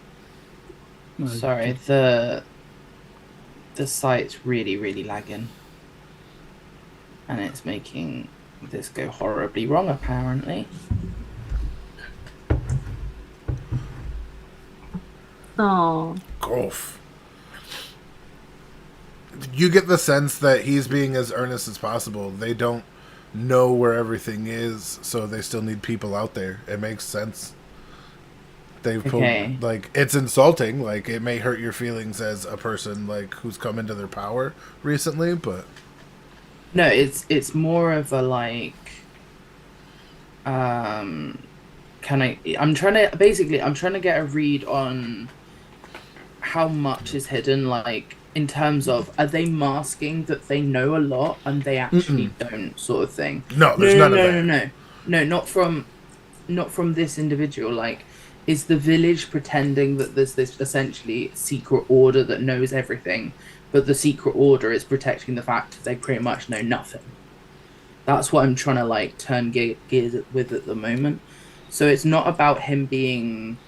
Sorry, the site's really lagging, and it's making this go horribly wrong apparently. Oh, Golf. You get the sense that he's being as earnest as possible. They don't know where everything is, so they still need people out there. It makes sense. They've pulled, Okay. like, it's insulting. Like, it may hurt your feelings as a person like who's come into their power recently, but No, it's more of a like I'm trying to get a read on how much is hidden, like in terms of are they masking that they know a lot and they actually don't, sort of thing. no, there's none of that. No, not from this individual. Like, is the village pretending that there's this essentially secret order that knows everything, but the secret order is protecting the fact that they pretty much know nothing? That's what I'm trying to like turn gears with at the moment. So it's not about him being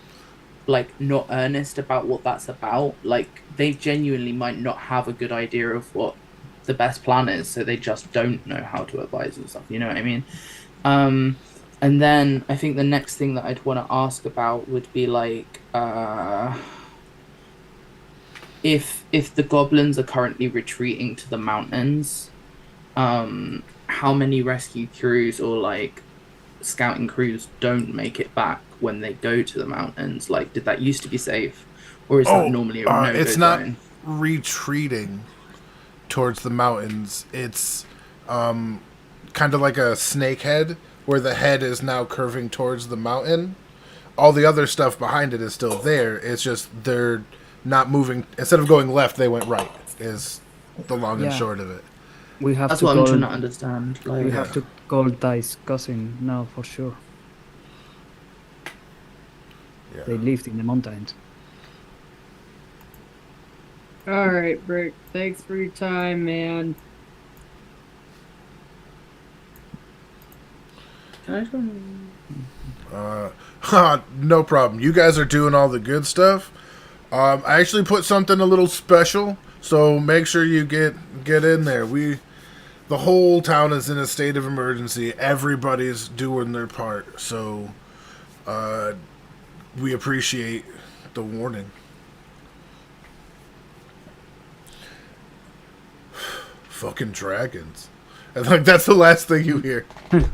like not earnest about what that's about. Like, they genuinely might not have a good idea of what the best plan is, so they just don't know how to advise and stuff. You know what I mean? And then I think the next thing that I'd want to ask about would be like, if the goblins are currently retreating to the mountains, how many rescue crews or like scouting crews don't make it back when they go to the mountains? Like, did that used to be safe, or is that normally a no-go it's not zone? retreating towards the mountains. It's kind of like a snake head, where the head is now curving towards the mountain. All the other stuff behind it is still there. It's just they're not moving. Instead of going left, they went right, is the long and Yeah. short of it. We have That's to what I'm call. trying to understand. Like, We have to call Ty's cousin now for sure. Yeah. They lived in the mountains. all right, Brick. Thanks for your time, man. No problem. You guys are doing all the good stuff. I actually put something a little special, so make sure you get in there. The whole town is in a state of emergency. Everybody's doing their part, so we appreciate the warning. Fucking dragons. And like that's the last thing you hear. I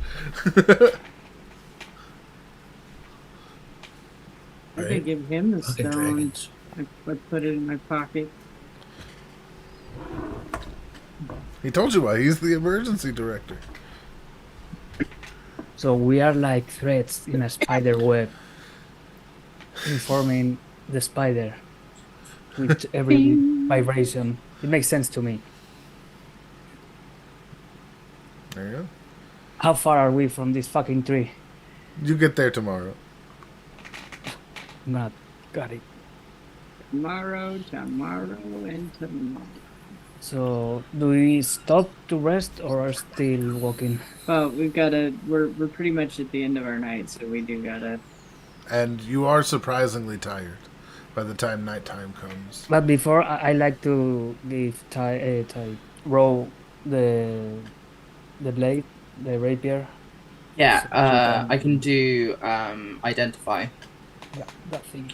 could give him the Fucking stone. dragons. I put it in my pocket. He told you why. He's the emergency director. So we are like threads in a spider web, informing the spider with every vibration. It makes sense to me. There you go. How far are we from this fucking tree? You get there tomorrow. Not got it. Tomorrow, and tomorrow. So do we stop to rest or are still walking? Well, we're pretty much at the end of our night, so we do gotta. And you are surprisingly tired by the time nighttime comes. But before, I like to give Ty roll the blade, the rapier. yeah, So you can- I can do identify. Yeah, that thing.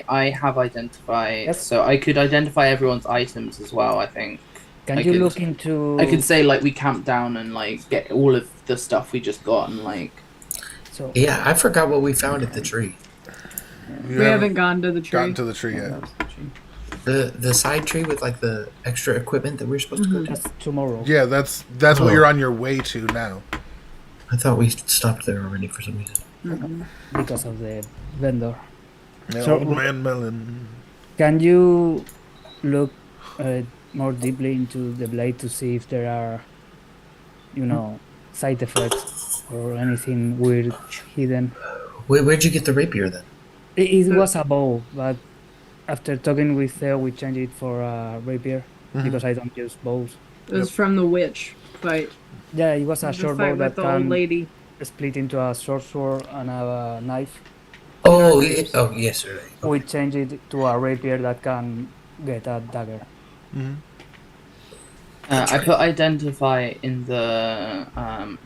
I have identify, Yes. so I could identify everyone's items as well. I think Can I you could- look into? I could say like we camped down and like get all of the stuff we just got and like So Yeah, I forgot what we found at the tree. You We haven't gone to the tree. gotten to the tree yet. The side tree with like the extra equipment that we're supposed to go to. that's tomorrow. Yeah, that's what Oh. you're on your way to now. I thought we stopped there already for some reason. Mhm. Because of the vendor. Yeah, So- old man Melon. Can you look more deeply into the blade to see if there are, side effects or anything weird hidden? Where'd you get the rapier then? It was a bow, but after talking with Theo, we changed it for a rapier because I don't use bows. It was from the witch fight. Yeah, it was a The short fight bow that with the old can lady. split into a short sword and a knife. Oh, Yeah, yes, sir. We changed it to a rapier that can get a dagger. I put identify in the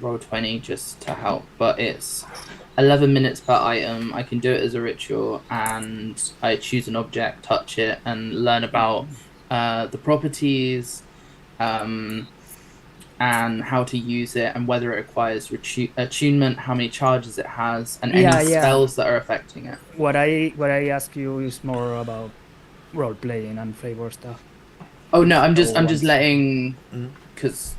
Roll20 just to help, but it's 11 minutes per item. I can do it as a ritual, and I choose an object, touch it, and learn about the properties, and how to use it, and whether it requires attunement, how many charges it has, and any spells that are affecting it. What I ask you is more about role playing and flavor stuff. Oh no, I'm just letting, because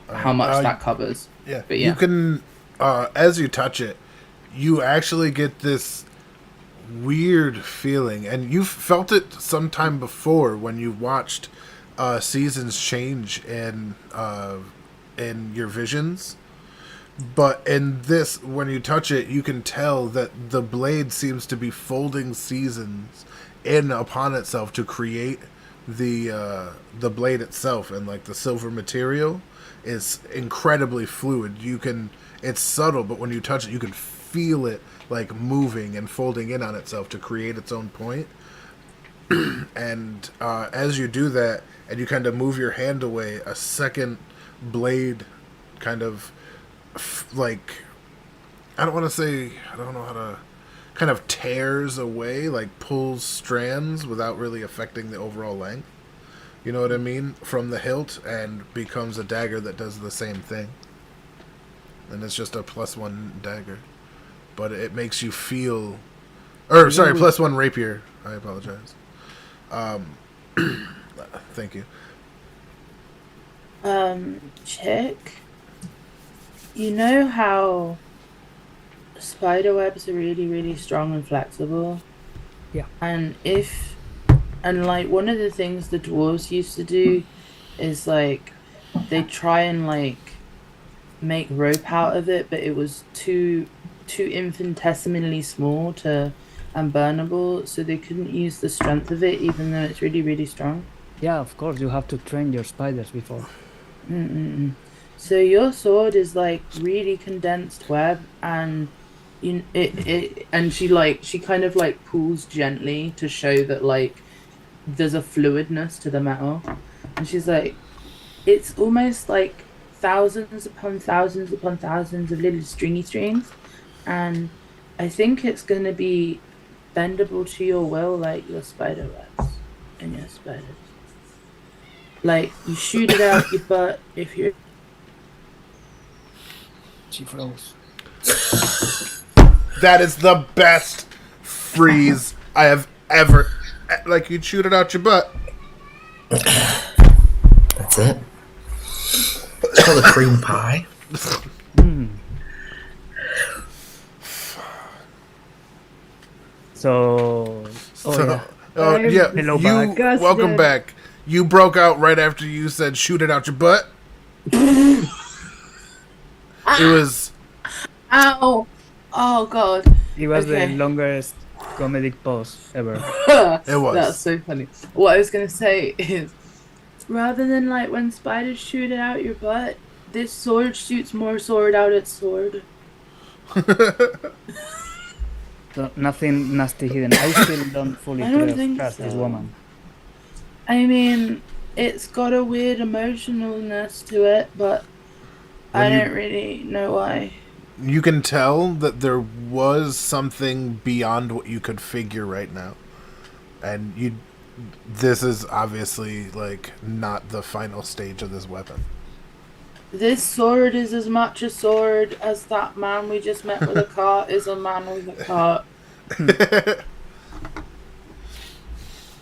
how much that covers. Yeah. But yeah. You can, as you touch it, you actually get this weird feeling, and you've felt it sometime before when you watched seasons change in your visions. But in this, when you touch it, you can tell that the blade seems to be folding seasons in upon itself to create the blade itself, and like the silver material is incredibly fluid. It's subtle, but when you touch it, you can feel it like moving and folding in on itself to create its own point. And as you do that, and you kind of move your hand away, a second blade kind of like, I don't know how to, kind of tears away, like pulls strands without really affecting the overall length. You know what I mean? From the hilt, and becomes a dagger that does the same thing. And it's just a +1 dagger. But it makes you feel... +1 rapier. I apologize. Thank you. Chick, you know how spider webs are really, really strong and flexible? Yeah. And like one of the things the dwarves used to do is like they try and like make rope out of it, but it was too infinitesimally small to unburnable, so they couldn't use the strength of it, even though it's really, really strong. Yeah, of course, you have to train your spiders before. So your sword is like really condensed web, and she kind of like pulls gently to show that like there's a fluidness to the metal, and she's like, it's almost like thousands upon thousands upon thousands of little stringy strings, and I think it's gonna be bendable to your will, like your spider webs and your spiders. Like you shoot it out your butt if you're. She froze. That is the best freeze I have ever... Like, you'd shoot it out your butt. That's it. It's called a cream pie. So... So, yeah. yeah, Hello you, back. welcome back. You broke out right after you said shoot it out your butt. It was... Ow! Oh god. It was Okay. the longest comedic pause ever. It was. That's so funny. What I was gonna say is, rather than like when spiders shoot it out your butt, this sword shoots more sword out its sword. So nothing nasty hidden. I still don't fully I don't think trust this so. woman. I mean, it's got a weird emotionalness to it, but I When you- don't really know why. You can tell that there was something beyond what you could figure right now. And this is obviously, like, not the final stage of this weapon. This sword is as much a sword as that man we just met with a cart is a man with a cart.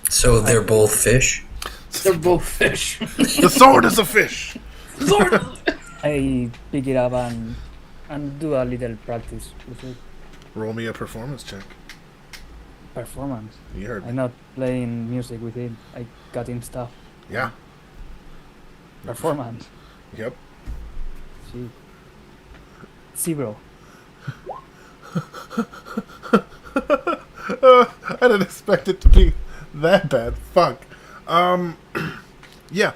So they're both fish? They're both fish. The sword is a fish! Sword! I pick it up and do a little practice with it. Roll me a performance check. Performance. You heard me. I'm not playing music with him. I got him stuff. Yeah. Performance. Yep. Shit. 0. I didn't expect it to be that bad. Fuck. Yeah.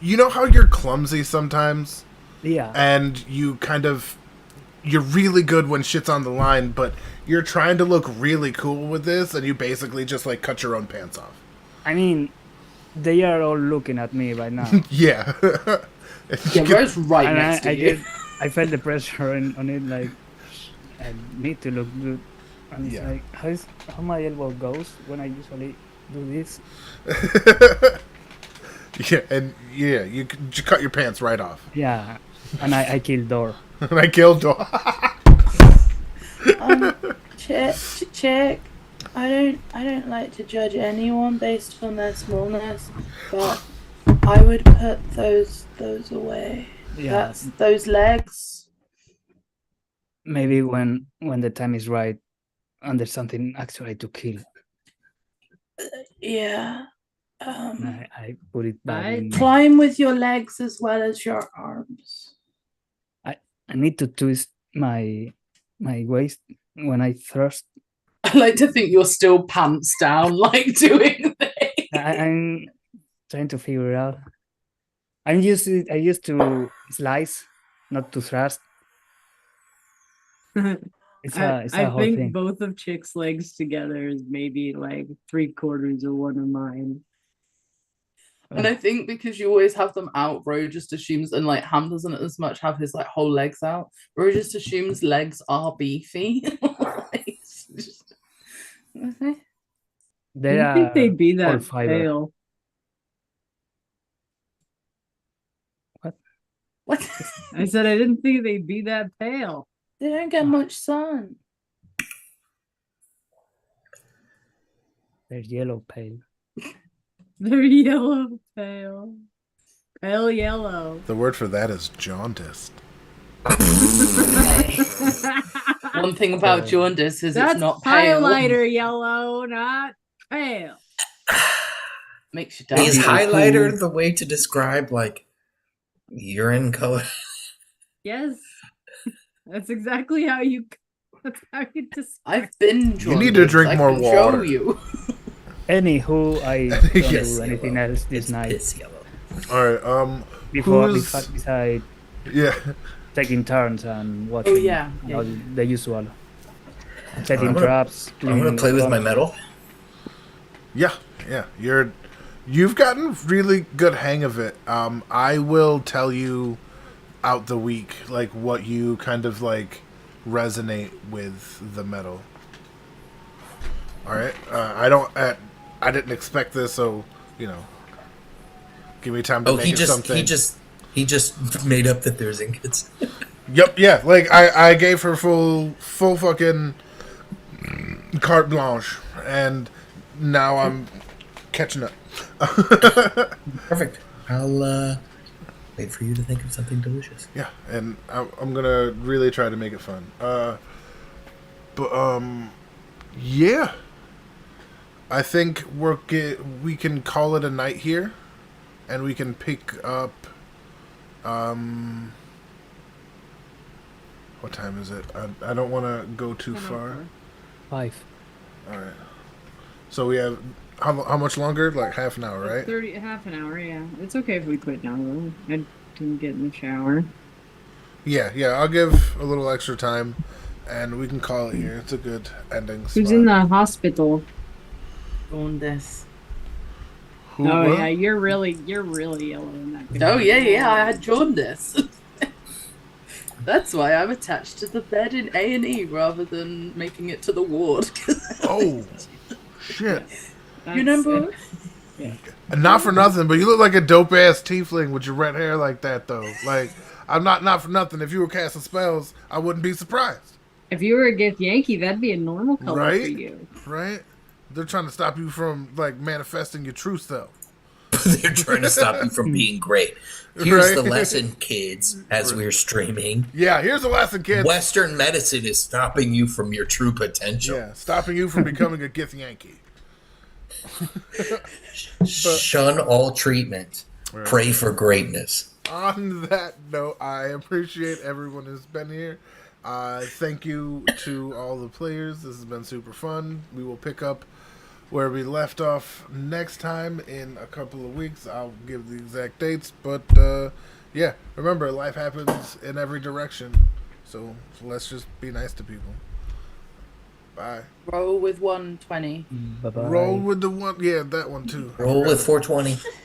You know how you're clumsy sometimes? Yeah. And you're really good when shit's on the line, but you're trying to look really cool with this, and you basically just, like, cut your own pants off. I mean, they are all looking at me right now. Yeah. Yeah, Rose right And next to you. I felt the pressure on it, like, I need to look good. And it's Yeah. like, how my elbow goes when I usually do this. Yeah, and yeah, you cut your pants right off. Yeah. And I killed Door. And I killed Dor. Check. I don't like to judge anyone based on their smallness, but I would put those away. Yeah. That's those legs. Maybe when the time is right and there's something actually to kill. Yeah. And I put it back in. Climb with your legs as well as your arms. I need to twist my waist when I thrust. I like to think you're still pants down, like doing things. I'm trying to figure it out. I used to slice, not to thrust. It's a I whole think thing. both of Chick's legs together is maybe like 3/4 of one of mine. And I think because you always have them out, Ro just assumes, and like Ham doesn't as much have his like whole legs out. Ro just assumes legs are beefy. It's just- I They didn't think are they'd be all that fiber. pale. What? I said I didn't think they'd be that pale. They don't get much sun. They're yellow pale. They're yellow pale. Pale yellow. The word for that is jaundiced. One thing about jaundice is That's it's not pale. highlighter yellow, not pale. Makes you Is down. highlighter the way to describe like urine color? Yes. That's exactly how you describe. I've been You need to jaundiced. drink I more can show water. you. Anywho, I don't Yes, do anything yellow. else this It's night piss yellow. All right. before who's- besides Yeah. taking turns and watching yeah. all the usual. Setting gonna- traps. I'm gonna cleaning play with my guns. metal. Yeah. You've gotten really good hang of it. I will tell you out the week like what you kind of like resonate with the metal. All right. I didn't expect this, so give me time to Oh, make he it just something. he just made up that there's ingots. Yep. Yeah. Like I gave her full fucking carte blanche, and now I'm catching up. Perfect. I'll wait for you to think of something delicious. Yeah, and I'm gonna really try to make it fun. Yeah, I think we can call it a night here, and we can pick up. What time is it? I don't want to go too far. 5. All right. So we have how much longer? Like half an hour, right? Half an hour, yeah. It's okay if we quit now though. I didn't get in the shower. Yeah. I'll give a little extra time, and we can call it here. It's a good ending. Who's spot. in the hospital? Jaundice. Who, Oh what? yeah, you're really yellow in that picture. Oh yeah, I had jaundice. That's why I'm attached to the bed in A&E rather than making it to the ward. Oh, shit. You remember? And not for nothing, but you look like a dope ass tiefling with your red hair like that, though. Like, I'm not for nothing. If you were casting spells, I wouldn't be surprised, If you were a Gith Yankee, that'd be a normal color for Right? you. right? They're trying to stop you from like manifesting your true self. They're trying to stop you from being great. Here's Right. the lesson, kids, as we're streaming. Yeah, here's the lesson, kids. Western medicine is stopping you from your true potential. Yeah, stopping you from becoming a Gith Yankee. Shun all treatment. Right. Pray for greatness. On that note, I appreciate everyone who's been here. Thank you to all the players. This has been super fun. We will pick up where we left off next time in a couple of weeks. I'll give the exact dates, but yeah, remember, life happens in every direction, so let's just be nice to people. Bye. Roll with 120. Bye bye. Roll with the one, yeah, that one too. Roll with 420.